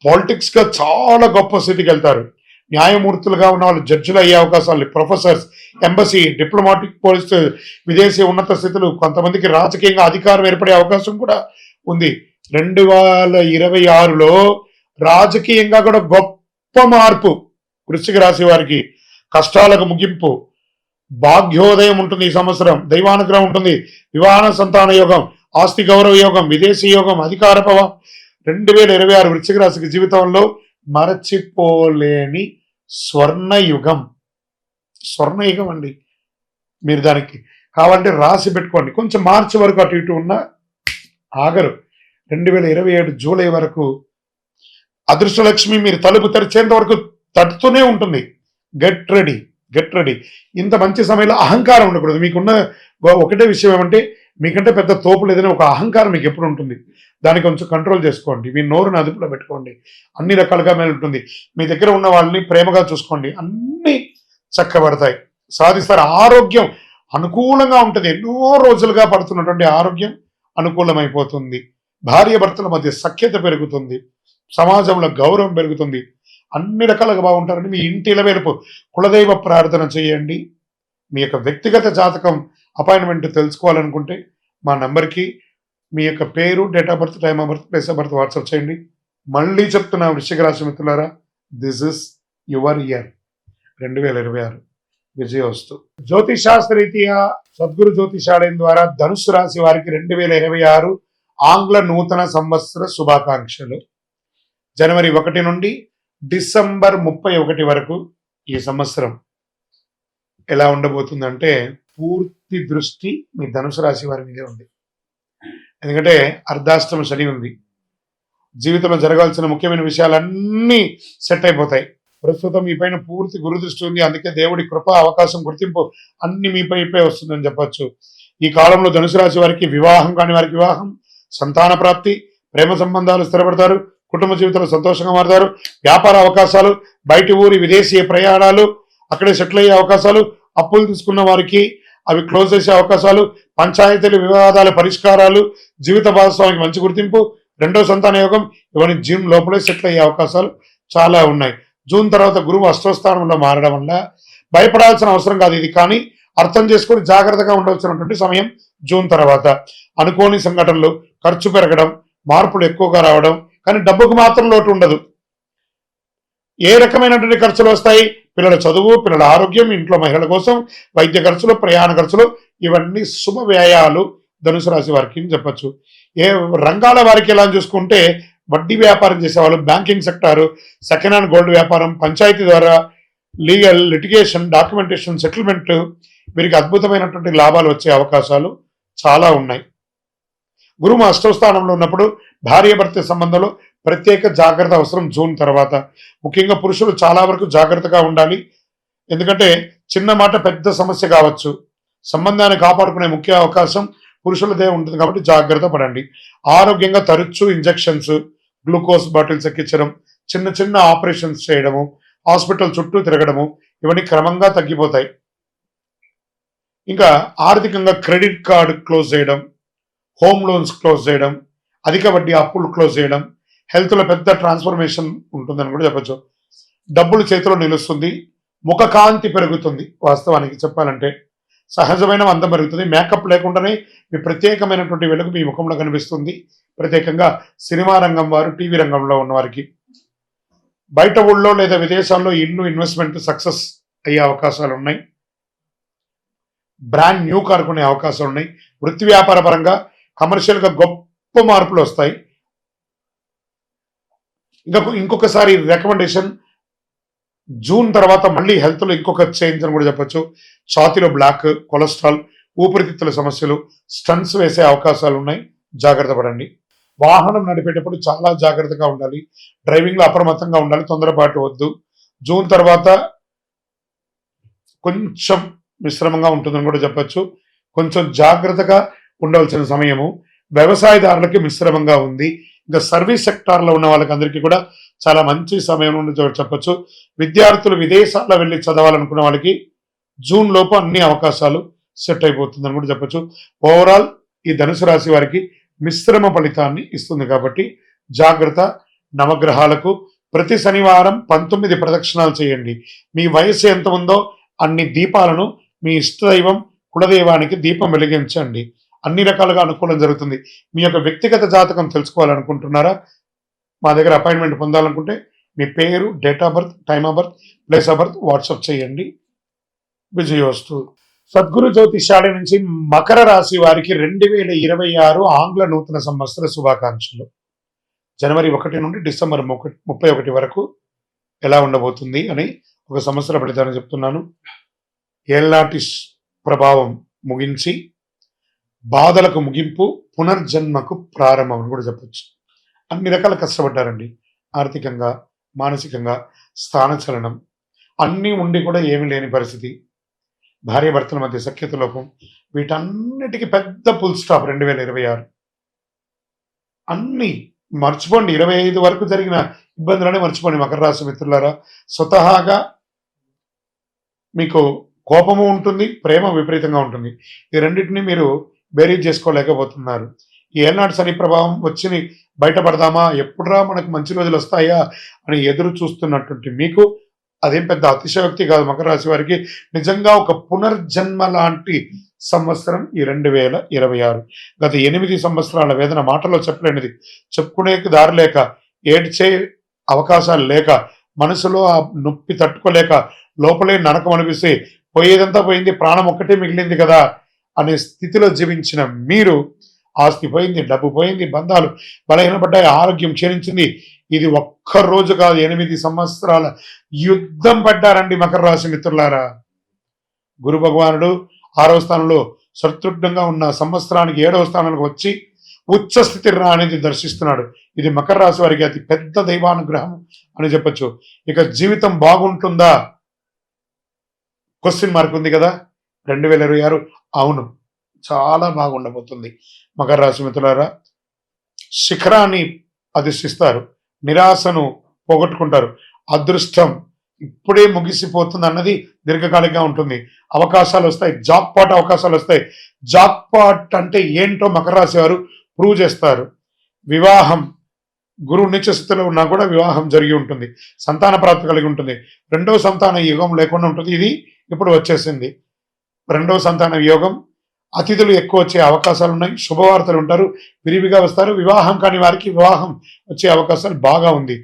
పాలిటిక్స్ గా చాలా గొప్ప స్థితికి వెళ్తారు. న్యాయమూర్తులుగా ఉన్న వాళ్ళు జడ్జిలు అయ్యే అవకాశాలు, ప్రొఫెసర్స్, ఎంబసీ, డిప్లొమాటిక్ పోలీస్, విదేశీ ఉన్నత స్థితులు, కొంతమందికి రాజకీయంగా అధికారం ఏర్పడే అవకాశం కూడా ఉంది. 2026లో రాజకీయంగా కూడా గొప్ప మార్పు వృశ్చిక రాశి వారికి. కష్టాలకు ముగింపు, భాగ్యోదయం ఉంటుంది ఈ సంవత్సరం, దైవానుగ్రహం ఉంటుంది, వివాహ సంతాన యోగం, ఆస్తి గౌరవ యోగం, విదేశీ యోగం, అధికార ప్రభావం. 2026 వృశ్చిక రాశికి జీవితంలో మరచిపోలేని స్వర్ణయుగం అండి. మీరు దానికి కావాలంటే రాసి పెట్టుకోండి. కొంచెం మార్చి వరకు అటు ఇటు ఉన్న ఆగరు. 2027 జూలై వరకు అదృష్టలక్ష్మి మీరు తలుపు తెరిచేంత వరకు తట్టుతూనే ఉంటుంది. Get ready. ఇంత మంచి సమయంలో అహంకారం ఉండకూడదు. మీకున్న ఒకటే విషయం ఏమంటే, మీకంటే పెద్ద తోపులు ఏదైనా ఒక అహంకారం మీకు ఎప్పుడు ఉంటుంది. దాన్ని కొంచెం కంట్రోల్ చేసుకోండి. మీ నోరుని అదుపులో పెట్టుకోండి. అన్ని రకాలుగా మేలు ఉంటుంది. మీ దగ్గర ఉన్న వాళ్ళని ప్రేమగా చూసుకోండి. అన్ని చక్కబడతాయి, సాధిస్తారు. ఆరోగ్యం అనుకూలంగా ఉంటుంది. ఎన్నో రోజులుగా పడుతున్నటువంటి ఆరోగ్యం అనుకూలమైపోతుంది. భార్య భర్తల మధ్య సఖ్యత పెరుగుతుంది. సమాజంలో గౌరవం పెరుగుతుంది. అన్ని రకాలుగా బాగుంటారండి. మీ ఇంటి ఇలవేలుపు కులదైవ ప్రార్థన చేయండి. మీ యొక్క వ్యక్తిగత జాతకం అపాయింట్మెంట్ తెలుసుకోవాలనుకుంటే మా నంబర్కి మీ యొక్క పేరు, date of birth, time of birth, place of birth WhatsApp చేయండి. మళ్ళీ చెప్తున్నా వృశ్చిక రాశి మిత్రులారా, దిస్ ఇస్ యువర్ ఇయర్ 2026. విజయోస్తు. జ్యోతిషాస్త్రరీత్యా సద్గురు జ్యోతిషాలయం ద్వారా ధనుసు రాశి వారికి 2026 ఆంగ్ల నూతన సంవత్సర శుభాకాంక్షలు. జనవరి 1 నుండి డిసెంబర్ 31 వరకు ఈ సంవత్సరం ఎలా ఉండబోతుందంటే, పూర్తి దృష్టి మీ ధనుసు రాశి వారి మీదే ఉంది. ఎందుకంటే అర్ధాష్టమ శని ఉంది. జీవితంలో జరగాల్సిన ముఖ్యమైన విషయాలన్నీ సెట్ అయిపోతాయి. ప్రస్తుతం మీ పైన పూర్తి గురు దృష్టి ఉంది. అందుకే దేవుడి కృప, అవకాశం, గుర్తింపు అన్ని మీపై వస్తుందని చెప్పొచ్చు. ఈ కాలంలో ధనుసు రాశి వారికి వివాహం కాని వారికి వివాహం, సంతాన ప్రాప్తి, ప్రేమ సంబంధాలు స్థిరపడతారు, కుటుంబ జీవితంలో సంతోషంగా మారుతారు, వ్యాపార అవకాశాలు, బయటి ఊరి విదేశీ ప్రయాణాలు, అక్కడే సెటిల్ అయ్యే అవకాశాలు, అప్పులు తీసుకున్న వారికి అవి క్లోజ్ చేసే అవకాశాలు, పంచాయతీలు, వివాదాల పరిష్కారాలు, జీవిత భాగస్వామికి మంచి గుర్తింపు, రెండో సంతాన యోగం, ఇవన్నీ జూన్ లోపలే సెటిల్ అయ్యే అవకాశాలు చాలా ఉన్నాయి. జూన్ తర్వాత గురువు అష్టస్థానంలో మారడం వల్ల భయపడాల్సిన అవసరం కాదు ఇది. కానీ అర్థం చేసుకొని జాగ్రత్తగా ఉండవలసినటువంటి సమయం జూన్ తర్వాత. అనుకోని సంఘటనలు, ఖర్చు పెరగడం, మార్పులు ఎక్కువగా రావడం, కానీ డబ్బుకు మాత్రం లోటు ఉండదు. ఏ రకమైనటువంటి ఖర్చులు వస్తాయి? పిల్లల చదువు, పిల్లల ఆరోగ్యం, ఇంట్లో మహిళల కోసం వైద్య ఖర్చులు, ప్రయాణ ఖర్చులు, ఇవన్నీ శుభ వ్యయాలు ధనుసు రాశి వారికి అని చెప్పచ్చు. ఏ రంగాల వారికి ఎలా చూసుకుంటే వడ్డీ వ్యాపారం చేసేవాళ్ళు, banking sector, second hand gold వ్యాపారం, పంచాయతీ ద్వారా లీగల్, లిటిగేషన్, డాక్యుమెంటేషన్, సెటిల్మెంట్, వీరికి అద్భుతమైనటువంటి లాభాలు వచ్చే అవకాశాలు చాలా ఉన్నాయి. గురువు అష్టమ స్థానంలో ఉన్నప్పుడు భార్యాభర్త సంబంధంలో ప్రత్యేక జాగ్రత్త అవసరం జూన్ తర్వాత. ముఖ్యంగా పురుషులు చాలా వరకు జాగ్రత్తగా ఉండాలి. ఎందుకంటే చిన్న మాట పెద్ద సమస్య కావచ్చు. సంబంధాన్ని కాపాడుకునే ముఖ్య అవకాశం పురుషులదే ఉంటుంది కాబట్టి జాగ్రత్త పడండి. ఆరోగ్యంగా తరచూ ఇంజెక్షన్స్, గ్లూకోజ్ బాటిల్స్ ఎక్కించడం, చిన్న చిన్న ఆపరేషన్స్ చేయడము, హాస్పిటల్ చుట్టూ తిరగడము, ఇవన్నీ క్రమంగా తగ్గిపోతాయి. ఇంకా ఆర్థికంగా క్రెడిట్ కార్డు క్లోజ్ చేయడం, హోమ్ లోన్స్ క్లోజ్ చేయడం, అధిక వడ్డీ అప్పులు క్లోజ్ చేయడం, హెల్త్లో పెద్ద ట్రాన్స్ఫర్మేషన్ ఉంటుందని కూడా చెప్పచ్చు. డబ్బులు చేతిలో నిలుస్తుంది, ముఖకాంతి పెరుగుతుంది. వాస్తవానికి చెప్పాలంటే సహజమైన అందం పెరుగుతుంది. మేకప్ లేకుండానే మీ ప్రత్యేకమైనటువంటి వెలుగు మీ ముఖంలో కనిపిస్తుంది. ప్రత్యేకంగా సినిమా రంగం వారు, టీవీ రంగంలో ఉన్న వారికి బయట ఊళ్ళో లేదా విదేశాల్లో ఇల్లు ఇన్వెస్ట్మెంట్ సక్సెస్ అయ్యే అవకాశాలు ఉన్నాయి. బ్రాండ్ న్యూ కార్ కొనే అవకాశాలు ఉన్నాయి. వృత్తి వ్యాపార పరంగా కమర్షియల్గా గొప్ప మార్పులు వస్తాయి. ఇంకొకసారి రికమెండేషన్, జూన్ తర్వాత మళ్ళీ హెల్త్లో ఇంకొక చేంజ్ అని కూడా చెప్పొచ్చు. ఛాతీలో బ్లాక్, కొలెస్ట్రాల్, ఊపిరితిత్తుల సమస్యలు, స్టంట్స్ వేసే అవకాశాలు ఉన్నాయి. జాగ్రత్త పడండి. వాహనం నడిపేటప్పుడు చాలా జాగ్రత్తగా ఉండాలి. డ్రైవింగ్లో అప్రమత్తంగా ఉండాలి. తొందరపాటు వద్దు. జూన్ తర్వాత కొంచెం మిశ్రమంగా ఉంటుందని కూడా చెప్పొచ్చు. కొంచెం జాగ్రత్తగా ఉండవలసిన సమయము. వ్యవసాయదారులకి మిశ్రమంగా ఉంది. ఇంకా సర్వీస్ సెక్టార్లో ఉన్న వాళ్ళకి అందరికీ కూడా చాలా మంచి సమయం నుండి చెప్పొచ్చు. విద్యార్థులు విదేశాల్లో వెళ్ళి చదవాలనుకున్న వాళ్ళకి జూన్ లోపు అన్ని అవకాశాలు సెట్ అయిపోతుందని కూడా చెప్పొచ్చు. ఓవరాల్ ఈ ధనుసు రాశి వారికి మిశ్రమ ఫలితాన్ని ఇస్తుంది కాబట్టి జాగ్రత్త. నవగ్రహాలకు ప్రతి శనివారం 19 ప్రదక్షిణాలు చేయండి. మీ వయస్సు ఎంత ఉందో అన్ని దీపాలను మీ ఇష్టదైవం, కులదైవానికి దీపం వెలిగించండి. అన్ని రకాలుగా అనుకూలం జరుగుతుంది. మీ యొక్క వ్యక్తిగత జాతకం తెలుసుకోవాలనుకుంటున్నారా? మా దగ్గర అపాయింట్మెంట్ పొందాలనుకుంటే మీ పేరు, date of birth, time of birth, place of birth WhatsApp చేయండి. విజయోస్తు. సద్గురు జ్యోతిషాలి నుంచి మకర రాశి వారికి 2026 ఆంగ్ల నూతన సంవత్సర శుభాకాంక్షలు. జనవరి 1 నుండి డిసెంబర్ 31 వరకు ఎలా ఉండబోతుంది అని ఒక సంవత్సర ఫలితాన్ని చెప్తున్నాను. ఏళ్నాటి ప్రభావం ముగించి బాధలకు ముగింపు, పునర్జన్మకు ప్రారంభం అని కూడా చెప్పచ్చు. అన్ని రకాల కష్టపడ్డారండి. ఆర్థికంగా, మానసికంగా, స్థానచలనం అన్నీ ఉండి కూడా ఏమీ లేని పరిస్థితి. భార్యాభర్తల మధ్య సఖ్యత లోపం, వీటన్నిటికీ పెద్ద ఫుల్ స్టాప్ 2026. అన్నీ మర్చిపోండి. 25 వరకు జరిగిన ఇబ్బందులనే మర్చిపోండి మకర రాశి మిత్రులారా. స్వతహాగా మీకు కోపము ఉంటుంది, ప్రేమ విపరీతంగా ఉంటుంది. ఈ రెండింటినీ మీరు బేరీజ్ చేసుకోలేకపోతున్నారు. ఈ ఏనాడు శని ప్రభావం వచ్చి బయటపడదామా, ఎప్పుడురా మనకు మంచి రోజులు వస్తాయా అని ఎదురు చూస్తున్నటువంటి మీకు అదేం పెద్ద అతిశయోక్తి కాదు. మకర రాశి వారికి నిజంగా ఒక పునర్జన్మ లాంటి సంవత్సరం ఈ 2026. గత 8 సంవత్సరాల వేదన మాటలో చెప్పలేనిది, చెప్పుకునే దారి లేక, ఏడ్చే అవకాశాలు లేక, మనసులో ఆ నొప్పి తట్టుకోలేక లోపలే నరకం అనిపిస్తే పోయేదంతా పోయింది, ప్రాణం ఒక్కటే మిగిలింది కదా అనే స్థితిలో జీవించిన మీరు, ఆస్తి పోయింది, డబ్బు పోయింది, బంధాలు బలహీనపడ్డాయి, ఆరోగ్యం క్షీణించింది. ఇది ఒక్క రోజు కాదు, 8 సంవత్సరాల యుద్ధం పడ్డారండి మకర రాశి మిత్రులారా. గురు భగవానుడు 6వ స్థానంలో శత్రుఘ్నంగా ఉన్న సంవత్సరానికి 7వ స్థానానికి వచ్చి ఉచ్చ స్థితి అనేది దర్శిస్తున్నాడు. ఇది మకర రాశి వారికి అతి పెద్ద దైవానుగ్రహం అని చెప్పచ్చు. ఇక జీవితం బాగుంటుందా? క్వశ్చన్ మార్క్ ఉంది కదా. 2026 అవును, చాలా బాగుండబోతుంది. మకర రాశి మిత్రులారా, శిఖరాన్ని అధిష్టిస్తారు, నిరాశను పోగొట్టుకుంటారు. అదృష్టం ఇప్పుడే ముగిసిపోతుంది అన్నది దీర్ఘకాలికంగా ఉంటుంది. అవకాశాలు వస్తాయి, జాబ్ పాట్ అవకాశాలు వస్తాయి. జాబ్ పాట్ అంటే ఏంటో మకర రాశి వారు ప్రూవ్ చేస్తారు. వివాహం, గురువు నీచ స్థితిలో ఉన్నా కూడా వివాహం జరిగి ఉంటుంది. సంతాన ప్రాప్తి కలిగి ఉంటుంది. 2వ సంతాన యుగం లేకుండా ఉంటుంది. ఇది ఇప్పుడు వచ్చేసింది. రెండవ సంతాన యోగం, అతిథులు ఎక్కువ వచ్చే అవకాశాలు ఉన్నాయి, శుభవార్తలు ఉంటారు, విరివిగా వస్తారు, వివాహం కాని వారికి వివాహం వచ్చే అవకాశాలు బాగా ఉంది.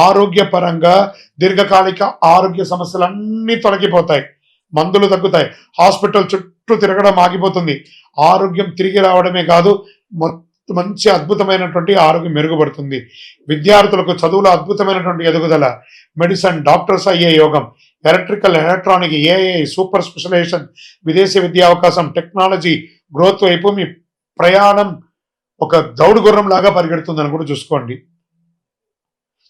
ఆరోగ్యపరంగా దీర్ఘకాలిక ఆరోగ్య సమస్యలన్నీ తొలగిపోతాయి, మందులు తగ్గుతాయి, హాస్పిటల్ చుట్టూ తిరగడం ఆగిపోతుంది, ఆరోగ్యం తిరిగి రావడమే కాదు మంచి అద్భుతమైనటువంటి ఆరోగ్యం మెరుగుపడుతుంది. విద్యార్థులకు చదువులో అద్భుతమైనటువంటి ఎదుగుదల, మెడిసిన్ డాక్టర్స్ అయ్యే యోగం, electrical electronic AI super specialization, విదేశీ విద్యా అవకాశం, టెక్నాలజీ గ్రోత్ వైపు మీ ప్రయాణం ఒక దౌడు గుర్రం లాగా పరిగెడుతుందని కూడా చూసుకోండి.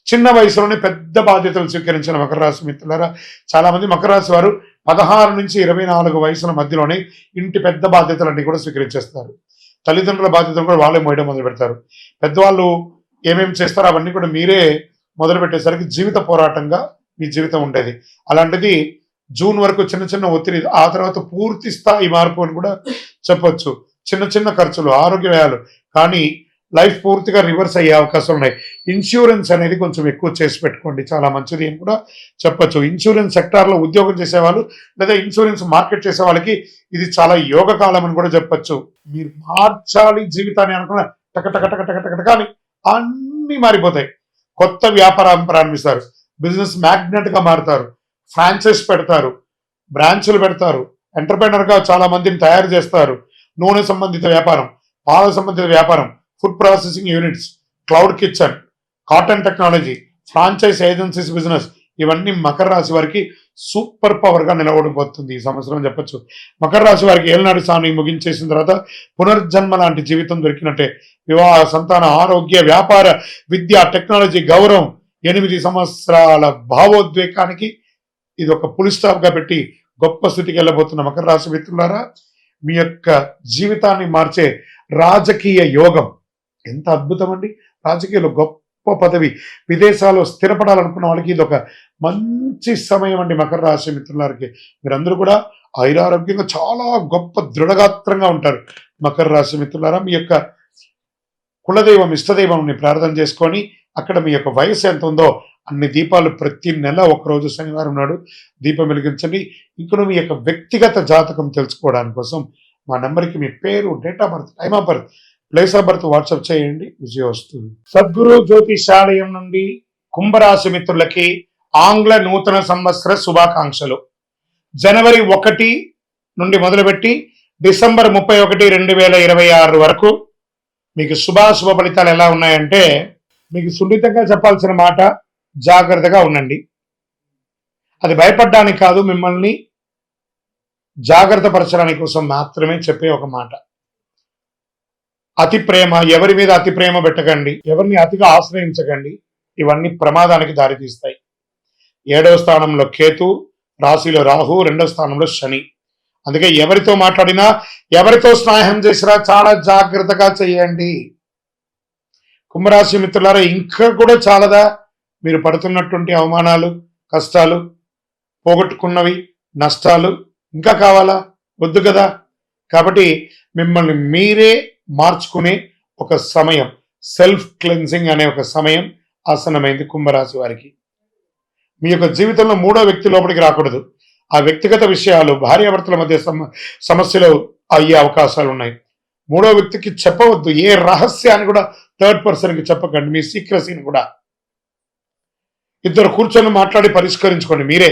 చిన్న వయసులోనే పెద్ద బాధ్యతలు స్వీకరించిన మకర రాశి మిత్రులారా, చాలా మంది మకర రాశి వారు 16 నుంచి 24 వయసుల మధ్యలోనే ఇంటి పెద్ద బాధ్యతలన్నీ కూడా స్వీకరించేస్తారు. తల్లిదండ్రుల బాధ్యతలు కూడా వాళ్ళే మోయడం మొదలు పెడతారు. పెద్దవాళ్ళు ఏమేమి చేస్తారో అవన్నీ కూడా మీరే మొదలు పెట్టేసరికి జీవిత పోరాటంగా మీ జీవితం ఉండేది. అలాంటిది జూన్ వరకు చిన్న చిన్న ఒత్తిడి, ఆ తర్వాత పూర్తి స్థాయి మార్పు అని కూడా చెప్పొచ్చు. చిన్న చిన్న ఖర్చులు, ఆరోగ్య వ్యయాలు, కానీ లైఫ్ పూర్తిగా రివర్స్ అయ్యే అవకాశాలు ఉన్నాయి. ఇన్సూరెన్స్ అనేది కొంచెం ఎక్కువ చేసి పెట్టుకోండి, చాలా మంచిది అని కూడా చెప్పొచ్చు. ఇన్సూరెన్స్ సెక్టార్లో ఉద్యోగం చేసేవాళ్ళు లేదా ఇన్సూరెన్స్ మార్కెట్ చేసే వాళ్ళకి ఇది చాలా యోగ కాలం అని కూడా చెప్పొచ్చు. మీరు మార్చాలి జీవితాన్ని అనుకున్న టక టక టక టక టక టక అని అన్నీ మారిపోతాయి. కొత్త వ్యాపారం ప్రారంభిస్తారు, బిజినెస్ మ్యాగ్నెట్ గా మారుతారు, ఫ్రాంచైజ్ పెడతారు, బ్రాంచ్లు పెడతారు, ఎంటర్ప్రైనర్ గా చాలా మందిని తయారు చేస్తారు. నూనె సంబంధిత వ్యాపారం, పాల సంబంధిత వ్యాపారం, food processing units, cloud kitchen, cotton technology, franchise agencies business, ఇవన్నీ మకర రాశి వారికి సూపర్ పవర్ గా నిలబడిపోతుంది ఈ సంవత్సరం చెప్పొచ్చు. మకర రాశి వారికి ఏళ్ళనాటి సాని ముగించేసిన తర్వాత పునర్జన్మ లాంటి జీవితం దొరికినట్టే. వివాహ, సంతాన, ఆరోగ్య, వ్యాపార, విద్య, టెక్నాలజీ, గౌరవం, 8 సంవత్సరాల భావోద్వేగానికి ఇది ఒక పులి స్టాప్ గా పెట్టి గొప్ప స్థితికి వెళ్ళబోతున్న మకర రాశి మిత్రులారా, మీ యొక్క జీవితాన్ని మార్చే రాజకీయ యోగం ఎంత అద్భుతం అండి. రాజకీయాలు గొప్ప పదవి, విదేశాల్లో స్థిరపడాలనుకున్న వాళ్ళకి ఇది ఒక మంచి సమయం అండి. మకర రాశి మిత్రులకి మీరందరూ కూడా ఐరారోగ్యంగా చాలా గొప్ప దృఢగాత్రంగా ఉంటారు. మకర రాశి మిత్రులారా, మీ యొక్క కులదైవం, ఇష్టదైవంని ప్రార్థన చేసుకొని అక్కడ మీ యొక్క వయసు ఎంత ఉందో అన్ని దీపాలు ప్రతి నెల ఒకరోజు శనివారం నాడు దీపం వెలిగించండి. ఇక్కడ మీ యొక్క వ్యక్తిగత జాతకం తెలుసుకోవడానికి కోసం మా నెంబర్కి మీ పేరు, date of birth, time of birth, place of birth WhatsApp చేయండి, విజయ వస్తుంది. సద్గురు జ్యోతిషాలయం నుండి కుంభరాశి మిత్రులకి ఆంగ్ల నూతన సంవత్సర శుభాకాంక్షలు. జనవరి 1 నుండి మొదలుపెట్టి డిసెంబర్ 31, 2026 వరకు మీకు శుభాశుభ ఫలితాలు ఎలా ఉన్నాయంటే, మీకు సున్నితంగా చెప్పాల్సిన మాట, జాగ్రత్తగా ఉండండి. అది భయపడడానికి కాదు, మిమ్మల్ని జాగ్రత్త పరచడానికి కోసం మాత్రమే చెప్పే ఒక మాట. అతి ప్రేమ, ఎవరి మీద అతి ప్రేమ పెట్టకండి, ఎవరిని అతిగా ఆశ్రయించకండి, ఇవన్నీ ప్రమాదానికి దారితీస్తాయి. 7వ స్థానంలో కేతు, రాశిలో రాహు, 2వ స్థానంలో శని. అందుకే ఎవరితో మాట్లాడినా, ఎవరితో స్నేహం చేసినా చాలా జాగ్రత్తగా చేయండి. కుంభరాశి మిత్రులారా, ఇంకా కూడా చాలదా మీరు పడుతున్నటువంటి అవమానాలు, కష్టాలు, పోగొట్టుకున్నవి, నష్టాలు ఇంకా కావాలా? వద్దు కదా. కాబట్టి మిమ్మల్ని మీరే మార్చుకునే ఒక సమయం, సెల్ఫ్ క్లెన్సింగ్ అనే ఒక సమయం ఆసన్నమైంది కుంభరాశి వారికి. మీ యొక్క జీవితంలో 3వ వ్యక్తి లోపలికి రాకూడదు. ఆ వ్యక్తిగత విషయాలు, భార్యాభర్తల మధ్య సమస్యలు అయ్యే అవకాశాలు ఉన్నాయి. 3వ వ్యక్తికి చెప్పవద్దు, ఏ రహస్యాన్ని కూడా థర్డ్ పర్సన్కి చెప్పకండి, మీ సీక్రసీని కూడా. ఇద్దరు కూర్చొని మాట్లాడి పరిష్కరించుకోండి మీరే.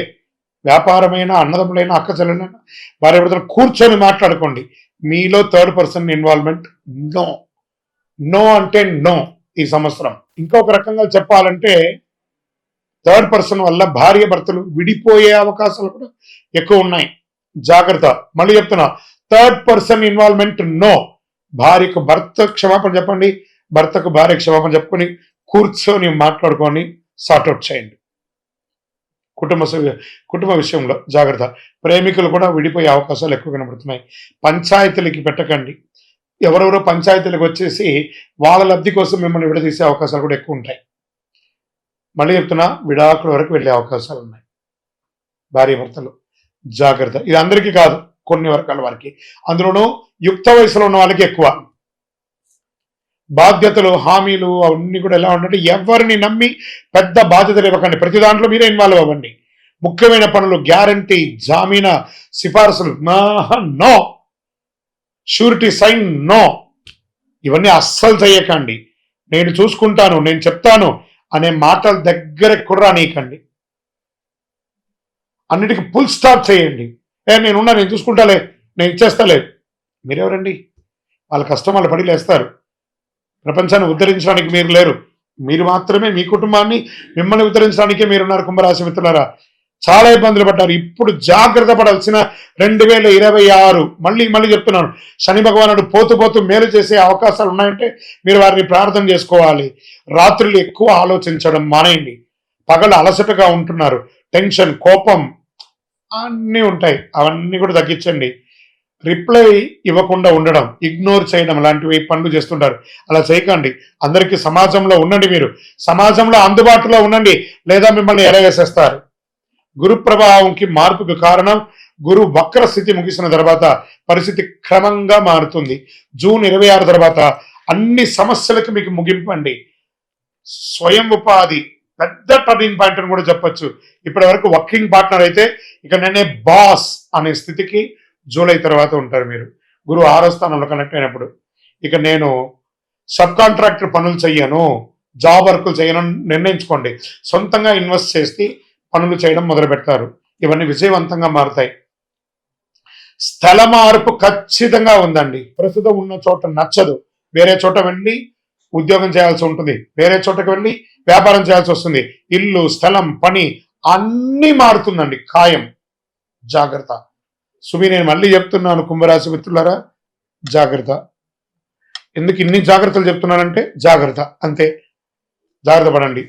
వ్యాపారమైన, అన్నదమ్ములైన, అక్క చెల్లెలైనా, భార్యాభర్తలు కూర్చొని మాట్లాడుకోండి. మీలో third person involvement no. No అంటే నో ఈ సంవత్సరం. ఇంకొక రకంగా చెప్పాలంటే, థర్డ్ పర్సన్ వల్ల భార్య భర్తలు విడిపోయే అవకాశాలు కూడా ఎక్కువ ఉన్నాయి. జాగ్రత్త. మళ్ళీ చెప్తున్నా, థర్డ్ పర్సన్ ఇన్వాల్వ్మెంట్ నో. భార్యకు భర్త క్షమాపణ చెప్పండి, భర్తకు భార్య క్షమాపణ చెప్పుకొని కూర్చొని మాట్లాడుకొని సార్ట్అవుట్ చేయండి. కుటుంబ విషయంలో జాగ్రత్త. ప్రేమికులు కూడా విడిపోయే అవకాశాలు ఎక్కువ కనబడుతున్నాయి. పంచాయతీలకి పెట్టకండి. ఎవరెవరో పంచాయతీలకు వచ్చేసి వాళ్ళ లబ్ధి కోసం మిమ్మల్ని విడదీసే అవకాశాలు కూడా ఎక్కువ ఉంటాయి. మళ్ళీ చెప్తున్నా, విడాకుల వరకు వెళ్ళే అవకాశాలు ఉన్నాయి. భార్య భర్తలు జాగ్రత్త. ఇది అందరికీ కాదు, కొన్ని వర్గాల వారికి, అందులోనూ యుక్త వయసులో ఉన్న వాళ్ళకి ఎక్కువ. బాధ్యతలు, హామీలు అవన్నీ కూడా ఎలా ఉంటే, ఎవరిని నమ్మి పెద్ద బాధ్యతలు ఇవ్వకండి. ప్రతి దాంట్లో మీరే ఇన్వాల్వ్ అవ్వండి. ముఖ్యమైన పనులు, గ్యారంటీ, జామీనా, సిఫార్సులు నో, షూరిటీ సైన్ నో, ఇవన్నీ అస్సలు చేయకండి. నేను చూసుకుంటాను, నేను చెప్తాను అనే మాటలు దగ్గరకు కూడా రానీయకండి. అన్నిటికీ ఫుల్ స్టాప్ చేయండి. నేనున్నా, నేను చూసుకుంటాలే, నేను ఇచ్చేస్తాలే. మీరెవరండి? వాళ్ళ కష్టం వాళ్ళు పడి లేస్తారు. ప్రపంచాన్ని ఉద్ధరించడానికి మీరు లేరు. మీరు మాత్రమే మీ కుటుంబాన్ని, మిమ్మల్ని ఉద్ధరించడానికే మీరున్నారు. కుంభరాశి మిత్రులారా, చాలా ఇబ్బందులు పడ్డారు. ఇప్పుడు జాగ్రత్త పడాల్సిన 2026, మళ్ళీ చెప్తున్నాను, శని భగవానుడు పోతూ మేలు చేసే అవకాశాలు ఉన్నాయంటే మీరు వారిని ప్రార్థన చేసుకోవాలి. రాత్రులు ఎక్కువ ఆలోచించడం మానేయండి. పగలు అలసటగా ఉంటున్నారు, టెన్షన్, కోపం అన్నీ ఉంటాయి, అవన్నీ కూడా తగ్గించండి. రిప్లై ఇవ్వకుండా ఉండడం, ఇగ్నోర్ చేయడం లాంటివి పనులు చేస్తుంటారు. అలా చేయకండి. అందరికీ సమాజంలో ఉండండి. మీరు సమాజంలో అందుబాటులో ఉండండి, లేదా మిమ్మల్ని ఎరవేసేస్తారు. గురు ప్రభావంకి మార్పుకు కారణం, గురు వక్ర స్థితి ముగిసిన తర్వాత పరిస్థితి క్రమంగా మారుతుంది. జూన్ 26 తర్వాత అన్ని సమస్యలకు మీకు ముగింపండి. స్వయం ఉపాధి పెద్ద టర్నింగ్ పాయింట్ అని కూడా చెప్పొచ్చు. ఇప్పటి వరకు వర్కింగ్ పార్ట్నర్ అయితే ఇక నేనే బాస్ అనే స్థితికి జూలై తర్వాత ఉంటారు మీరు. గురువు 6వ స్థానంలో కనెక్ట్ అయినప్పుడు ఇక నేను సబ్ కాంట్రాక్టర్ పనులు చెయ్యను, జాబ్ వర్కులు చేయను నిర్ణయించుకోండి. సొంతంగా ఇన్వెస్ట్ చేసి పనులు చేయడం మొదలు పెడతారు. ఇవన్నీ విజయవంతంగా మారుతాయి. స్థల మార్పు ఖచ్చితంగా ఉందండి. ప్రస్తుతం ఉన్న చోట నచ్చదు, వేరే చోట వెళ్ళి ఉద్యోగం చేయాల్సి ఉంటుంది, వేరే చోటకి వెళ్ళి వ్యాపారం చేయాల్సి వస్తుంది. ఇల్లు, స్థలం, పని అన్నీ మారుతుందండి, ఖాయం. జాగ్రత్త. సుమి, నేను మళ్ళీ చెప్తున్నాను కుంభరాశి మిత్రులారా, జాగ్రత్త. ఎందుకు ఇన్ని జాగ్రత్తలు చెప్తున్నానంటే జాగ్రత్త, అంతే. జాగ్రత్త పడండి.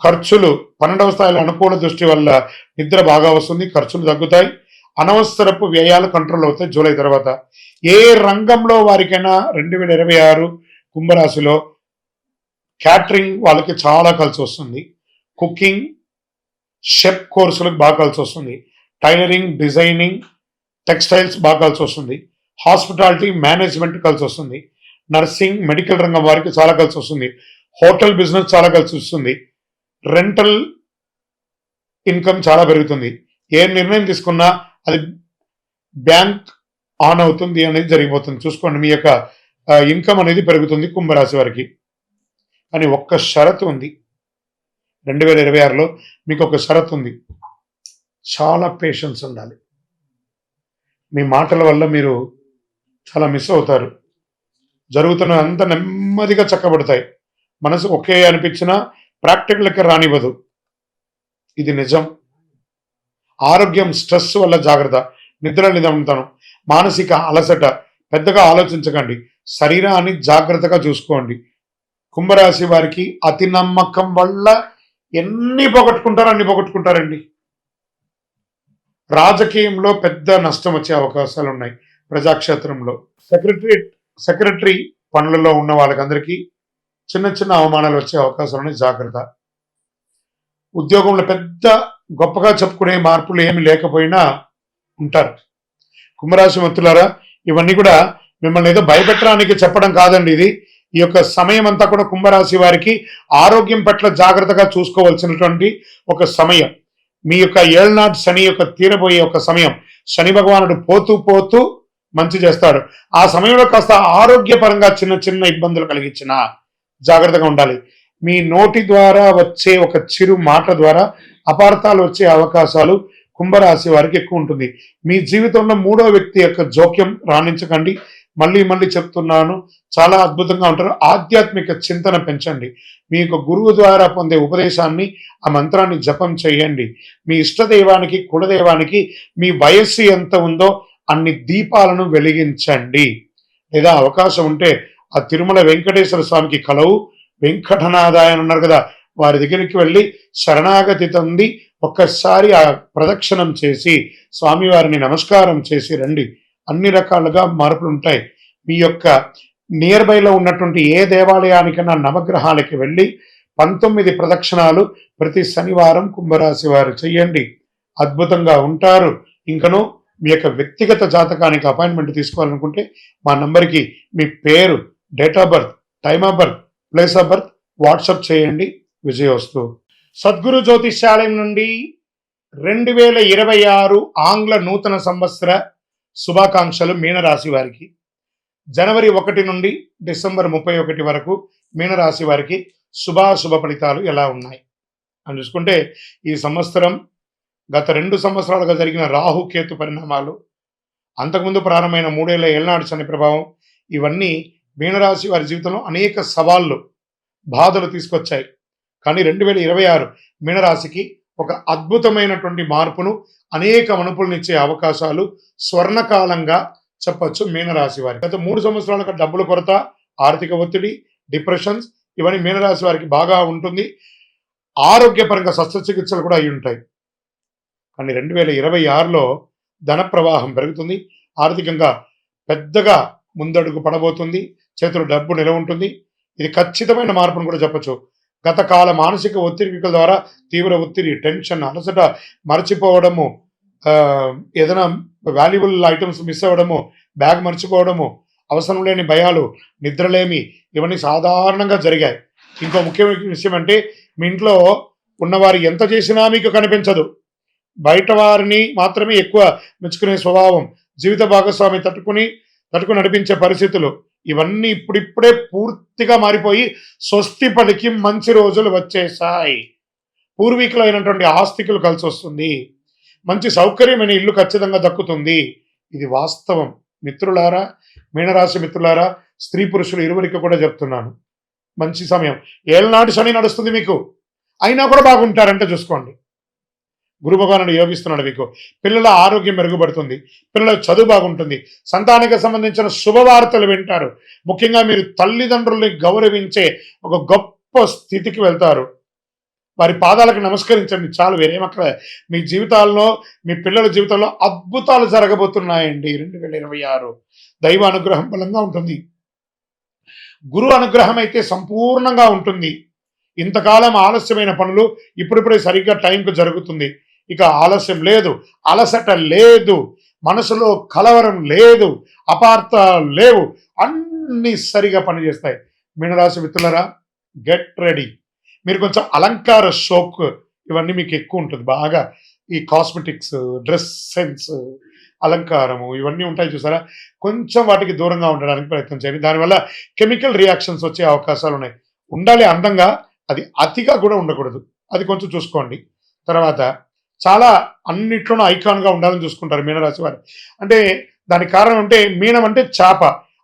ఖర్చులు 12వ స్థాయిలో అనుకూల దృష్టి వల్ల నిద్ర బాగా వస్తుంది, ఖర్చులు తగ్గుతాయి, అనవసరపు వ్యయాలు కంట్రోల్ అవుతాయి జూలై తర్వాత. ఏ రంగంలో వారికైనా 2026 కుంభరాశిలో క్యాటరింగ్ వాళ్ళకి చాలా కలిసి వస్తుంది. కుకింగ్, షెఫ్ కోర్సులకు బాగా కలిసి వస్తుంది. టైలరింగ్, డిజైనింగ్, టెక్స్టైల్స్ బాగా కలిసి వస్తుంది. హాస్పిటాలిటీ, మేనేజ్మెంట్ కలిసి వస్తుంది. నర్సింగ్, మెడికల్ రంగం వారికి చాలా కలిసి వస్తుంది. హోటల్ బిజినెస్ చాలా కలిసి వస్తుంది. రెంటల్ ఇన్కమ్ చాలా పెరుగుతుంది. ఏ నిర్ణయం తీసుకున్నా అది బ్యాంక్ ఆన్ అవుతుంది అనేది జరిగిపోతుంది. చూసుకోండి, మీ యొక్క ఇన్కమ్ అనేది పెరుగుతుంది కుంభరాశి వారికి. కానీ ఒక్క షరతు ఉంది, 2026లో మీకు ఒక షరతు ఉంది. చాలా పేషెన్స్ ఉండాలి. మీ మాటల వల్ల మీరు చాలా మిస్ అవుతారు. జరుగుతున్న అంత నెమ్మదిగా చక్కబడతాయి. మనసు ఒకే అనిపించినా ప్రాక్టికల్కి రానివ్వదు, ఇది నిజం. ఆరోగ్యం, స్ట్రెస్ వల్ల జాగ్రత్త. నిద్ర నిదంతనం, మానసిక అలసట పెద్దగా ఆలోచించకండి. శరీరాన్ని జాగ్రత్తగా చూసుకోండి. కుంభరాశి వారికి అతి నమ్మకం వల్ల ఎన్ని పోగొట్టుకుంటారండి. రాజకీయంలో పెద్ద నష్టం వచ్చే అవకాశాలు ఉన్నాయి. ప్రజాక్షేత్రంలో సెక్రటరీ పనులలో ఉన్న వాళ్ళకందరికీ చిన్న అవమానాలు వచ్చే అవకాశాలు ఉన్నాయి, జాగ్రత్త. ఉద్యోగంలో పెద్ద గొప్పగా చెప్పుకునే మార్పులు ఏమి లేకపోయినా ఉంటారు. కుంభరాశి మిత్రులారా, ఇవన్నీ కూడా మిమ్మల్ని ఏదో భయపెట్టడానికి చెప్పడం కాదండి. ఇది ఈ యొక్క సమయం అంతా కూడా కుంభరాశి వారికి ఆరోగ్యం పట్ల జాగ్రత్తగా చూసుకోవాల్సినటువంటి ఒక సమయం. మీ యొక్క ఏళ్నాటి శని యొక్క తీరబోయే ఒక సమయం. శని భగవానుడు పోతూ మంచి చేస్తాడు. ఆ సమయంలో కాస్త ఆరోగ్యపరంగా చిన్న ఇబ్బందులు కలిగించిన జాగ్రత్తగా ఉండాలి. మీ నోటి ద్వారా వచ్చే ఒక చిరు మాట ద్వారా అపార్థాలు వచ్చే అవకాశాలు కుంభరాశి వారికి ఎక్కువ ఉంటుంది. మీ జీవితంలో మూడో వ్యక్తి యొక్క జోక్యం రాణించకండి. మళ్ళీ చెప్తున్నాను, చాలా అద్భుతంగా ఉంటారు. ఆధ్యాత్మిక చింతన పెంచండి. మీ యొక్క గురువు ద్వారా పొందే ఉపదేశాన్ని, ఆ మంత్రాన్ని జపం చేయండి. మీ ఇష్టదైవానికి, కులదైవానికి మీ వయస్సు ఎంత ఉందో అన్ని దీపాలను వెలిగించండి. లేదా అవకాశం ఉంటే ఆ తిరుమల వెంకటేశ్వర స్వామికి కలవు వెంకటనాథాయ అని ఉన్నారు కదా, వారి దగ్గరికి వెళ్ళి శరణాగతి పొంది ఒక్కసారి ఆ ప్రదక్షిణం చేసి స్వామివారిని నమస్కారం చేసి రండి. అన్ని రకాలుగా మార్పులు ఉంటాయి. మీ యొక్క నియర్ బైలో ఉన్నటువంటి ఏ దేవాలయానికైనా నవగ్రహాలకి వెళ్ళి 19 ప్రదక్షిణాలు ప్రతి శనివారం కుంభరాశి వారు చెయ్యండి. అద్భుతంగా ఉంటారు. ఇంకనూ మీ యొక్క వ్యక్తిగత జాతకానికి అపాయింట్మెంట్ తీసుకోవాలనుకుంటే మా నంబర్కి మీ పేరు, date of birth, time of birth, place of birth WhatsApp చేయండి. విజయోస్తు. సద్గురు జ్యోతిష్యాలయం నుండి 2026 ఆంగ్ల నూతన సంవత్సర శుభాకాంక్షలు మీనరాశి వారికి. జనవరి 1 నుండి డిసెంబర్ 31 వరకు మీనరాశి వారికి శుభాశుభ ఫలితాలు ఎలా ఉన్నాయి అని చూసుకుంటే, ఈ సంవత్సరం గత 2 సంవత్సరాలుగా జరిగిన రాహుకేతు పరిణామాలు, అంతకుముందు ప్రారంభమైన 3 ఏళ్ల ఏళ్నాడు శని ప్రభావం, ఇవన్నీ మీనరాశి వారి జీవితంలో అనేక సవాళ్ళు, బాధలు తీసుకొచ్చాయి. కానీ 2026 మీనరాశికి ఒక అద్భుతమైనటువంటి మార్పును, అనేక మనుపులనిచ్చే అవకాశాలు స్వర్ణకాలంగా చెప్పొచ్చు మీనరాశి వారికి. గత 3 సంవత్సరాలుగా డబ్బుల కొరత, ఆర్థిక ఒత్తిడి, డిప్రెషన్స్ ఇవన్నీ మీనరాశి వారికి బాగా ఉంటుంది. ఆరోగ్యపరంగా శస్త్రచికిత్సలు కూడా అయి ఉంటాయి. కానీ 2026లో ధన ప్రవాహం పెరుగుతుంది. ఆర్థికంగా పెద్దగా ముందడుగు పడబోతుంది. చేతిలో డబ్బు నిలవ ఉంటుంది. ఇది ఖచ్చితమైన మార్పును కూడా చెప్పొచ్చు. గత కాల మానసిక ఒత్తిడిల ద్వారా తీవ్ర ఒత్తిడి, టెన్షన్, అలసట, మర్చిపోవడము, ఏదైనా వాల్యుబుల్ ఐటమ్స్ మిస్ అవ్వడము, బ్యాగ్ మర్చిపోవడము, అవసరం లేని భయాలు, నిద్రలేమి, ఇవన్నీ సాధారణంగా జరిగాయి. ఇంకో ముఖ్యమైన విషయం అంటే, మీ ఇంట్లో ఉన్నవారు ఎంత చేసినా మీకు కనిపించదు. బయట వారిని మాత్రమే ఎక్కువ మెచ్చుకునే స్వభావం, జీవిత భాగస్వామి తట్టుకుని నడిపించే పరిస్థితులు, ఇవన్నీ ఇప్పుడిప్పుడే పూర్తిగా మారిపోయి స్వస్తి పలికి మంచి రోజులు వచ్చేసాయి. పూర్వీకులైనటువంటి ఆస్తికులు కలిసి వస్తుంది. మంచి సౌకర్యమైన ఇల్లు ఖచ్చితంగా దక్కుతుంది. ఇది వాస్తవం. మిత్రులారా, మీనరాశి మిత్రులారా, స్త్రీ పురుషులు ఇరువురికి కూడా చెప్తున్నాను, మంచి సమయం. ఏళ్ళనాటి శని నడుస్తుంది మీకు, అయినా కూడా బాగుంటారంటే చూసుకోండి. గురు భగవానుడు యోగిస్తున్నాడు మీకు. పిల్లల ఆరోగ్యం మెరుగుపడుతుంది, పిల్లల చదువు బాగుంటుంది, సంతానానికి సంబంధించిన శుభవార్తలు వింటారు. ముఖ్యంగా మీరు తల్లిదండ్రుల్ని గౌరవించే ఒక గొప్ప స్థితికి వెళ్తారు. వారి పాదాలకు నమస్కరించండి చాలు, వేరేమక్కడ. మీ జీవితాల్లో, మీ పిల్లల జీవితంలో అద్భుతాలు జరగబోతున్నాయండి. 2026 దైవ అనుగ్రహం బలంగా ఉంటుంది. గురు అనుగ్రహం అయితే సంపూర్ణంగా ఉంటుంది. ఇంతకాలం ఆలస్యమైన పనులు ఇప్పుడిప్పుడే సరిగ్గా టైంకు జరుగుతుంది. ఇక ఆలస్యం లేదు, అలసట లేదు, మనసులో కలవరం లేదు, అపార్థాలు లేవు, అన్ని సరిగా పనిచేస్తాయి. మీనరాశి మిత్రులరా, గెట్ రెడీ. మీరు కొంచెం అలంకార షోక్ ఇవన్నీ మీకు ఎక్కువ ఉంటుంది. బాగా ఈ కాస్మెటిక్స్, డ్రెస్ సెన్స్, అలంకారము ఇవన్నీ ఉంటాయి చూసారా, కొంచెం వాటికి దూరంగా ఉండడానికి ప్రయత్నం చేయండి. దానివల్ల కెమికల్ రియాక్షన్స్ వచ్చే అవకాశాలు ఉన్నాయి. ఉండాలి అందంగా, అది అతిగా కూడా ఉండకూడదు. అది కొంచెం చూసుకోండి. తర్వాత చాలా అన్నిట్లోనూ ఐకాన్గా ఉండాలని చూసుకుంటారు మీనరాశి వారు. అంటే దానికి కారణం అంటే, మీనం అంటే చేప.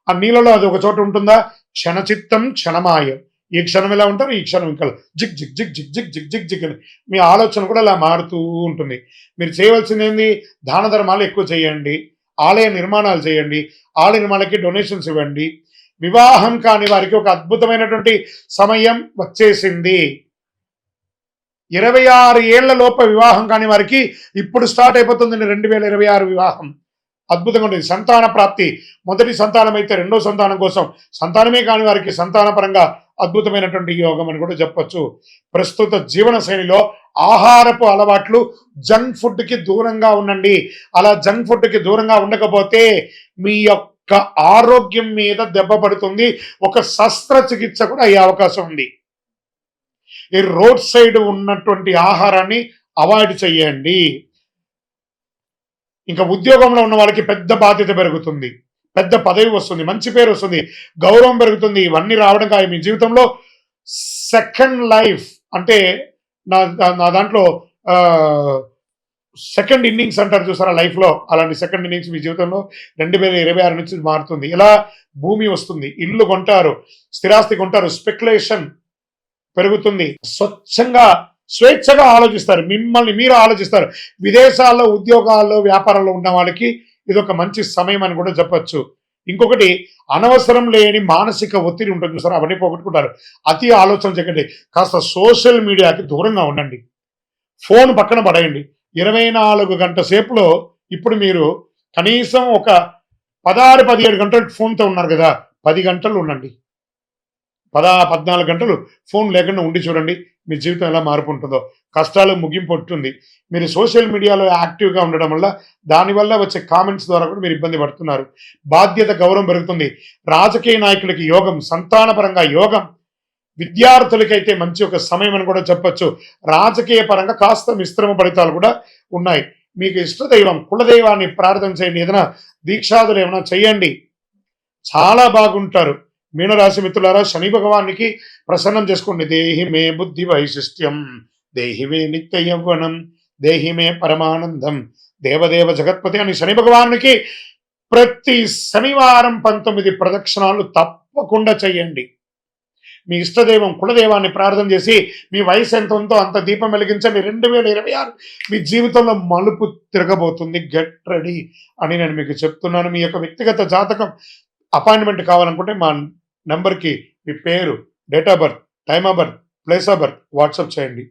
ఆ నీళ్ళలో అది ఒక చోట ఉంటుందా, క్షణచిత్తం క్షణమాయం. ఈ క్షణం ఎలా ఉంటారు, ఈ క్షణం ఇంకా zig zig zig zig zig zig zig zig అని మీ ఆలోచన కూడా అలా మారుతూ ఉంటుంది. మీరు చేయవలసింది ఏంది, దాన ధర్మాలు ఎక్కువ చేయండి, ఆలయ నిర్మాణాలు చేయండి, ఆలయ నిర్మాణాలకి డొనేషన్స్ ఇవ్వండి. వివాహం కాని వారికి ఒక అద్భుతమైనటువంటి సమయం వచ్చేసింది. 26 ఏళ్ల లోప వివాహం కాని వారికి ఇప్పుడు స్టార్ట్ అయిపోతుంది 2026 వివాహం. అద్భుతంగా ఉంటుంది. సంతాన ప్రాప్తి, మొదటి సంతానం అయితే రెండో సంతానం కోసం, సంతానమే కాని వారికి సంతాన పరంగా అద్భుతమైనటువంటి యోగం అని కూడా చెప్పొచ్చు. ప్రస్తుత జీవన శైలిలో ఆహారపు అలవాట్లు, జంక్ ఫుడ్కి దూరంగా ఉండండి. అలా జంక్ ఫుడ్కి దూరంగా ఉండకపోతే మీ యొక్క ఆరోగ్యం మీద దెబ్బ పడుతుంది. ఒక శస్త్రచికిత్స కూడా అయ్యే అవకాశం ఉంది. ఈ రోడ్ సైడ్ ఉన్నటువంటి ఆహారాన్ని అవాయిడ్ చేయండి. ఇంకా ఉద్యోగంలో ఉన్న వాళ్ళకి పెద్ద బాధ్యత పెరుగుతుంది, పెద్ద పదవి వస్తుంది, మంచి పేరు వస్తుంది, గౌరవం పెరుగుతుంది. ఇవన్నీ రావడం కాదు మీ జీవితంలో. సెకండ్ లైఫ్ అంటే నా దాంట్లో సెకండ్ ఇన్నింగ్స్ అంటారు చూసారా లైఫ్లో, అలాంటి సెకండ్ ఇన్నింగ్స్ మీ జీవితంలో 2026 నుంచి మారుతుంది. ఇలా భూమి వస్తుంది, ఇల్లు కొంటారు, స్థిరాస్తి కొంటారు, స్పెక్యులేషన్ పెరుగుతుంది. స్వచ్ఛంగా స్వేచ్ఛగా ఆలోచిస్తారు, మిమ్మల్ని మీరు ఆలోచిస్తారు. విదేశాల్లో ఉద్యోగాల్లో వ్యాపారాల్లో ఉన్న వాళ్ళకి ఇది ఒక మంచి సమయం అని కూడా చెప్పచ్చు. ఇంకొకటి, అనవసరం లేని మానసిక ఒత్తిడి ఉంటుంది చూసారు, అవన్నీ పోగొట్టుకుంటారు. అతి ఆలోచన చేయకండి. కాస్త సోషల్ మీడియాకి దూరంగా ఉండండి, ఫోన్ పక్కన పడేయండి. 24 గంటల సేపులో ఇప్పుడు మీరు కనీసం ఒక 16-17 గంటలు ఫోన్తో ఉన్నారు కదా, 10 గంటలు ఉండండి. 14 గంటలు ఫోన్ లేకుండా ఉండి చూడండి మీ జీవితం ఎలా మార్పు ఉంటుందో. కష్టాలు ముగింపు ఉంటుంది. మీరు సోషల్ మీడియాలో యాక్టివ్గా ఉండడం వల్ల, దానివల్ల వచ్చే కామెంట్స్ ద్వారా కూడా మీరు ఇబ్బంది పడుతున్నారు. బాధ్యత, గౌరవం పెరుగుతుంది. రాజకీయ నాయకులకి యోగం, సంతానపరంగా యోగం, విద్యార్థులకైతే మంచి ఒక సమయం అని కూడా చెప్పొచ్చు. రాజకీయ పరంగా కాస్త మిశ్రమ ఫలితాలు కూడా ఉన్నాయి. మీకు ఇష్టదైవం కులదైవాన్ని ప్రార్థన చేయండి. ఏదైనా దీక్షాదులు ఏమైనా చేయండి, చాలా బాగుంటారు. మీనరాశి మిత్రులారా, శని భగవానికి ప్రసన్నం చేసుకోండి. దేహి మే బుద్ధి వైశిష్ట్యం, దేహి మే నిత్య యవ్వనం, దేహి మే పరమానందం, దేవదేవ జగత్పతి అని శని భగవానికి ప్రతి శనివారం 19 ప్రదక్షిణాలు తప్పకుండా చేయండి. మీ ఇష్టదైవం కులదైవాన్ని ప్రార్థన చేసి మీ వయసు ఎంత ఉందో అంత దీపం వెలిగించండి. 2026 మీ జీవితంలో మలుపు తిరగబోతుంది. గెట్ రెడీ అని నేను మీకు చెప్తున్నాను. మీ యొక్క వ్యక్తిగత జాతకం అపాయింట్మెంట్ కావాలనుకుంటే మా నెంబర్కి మీ పేరు, date of birth, time of birth, place of birth WhatsApp చేయండి.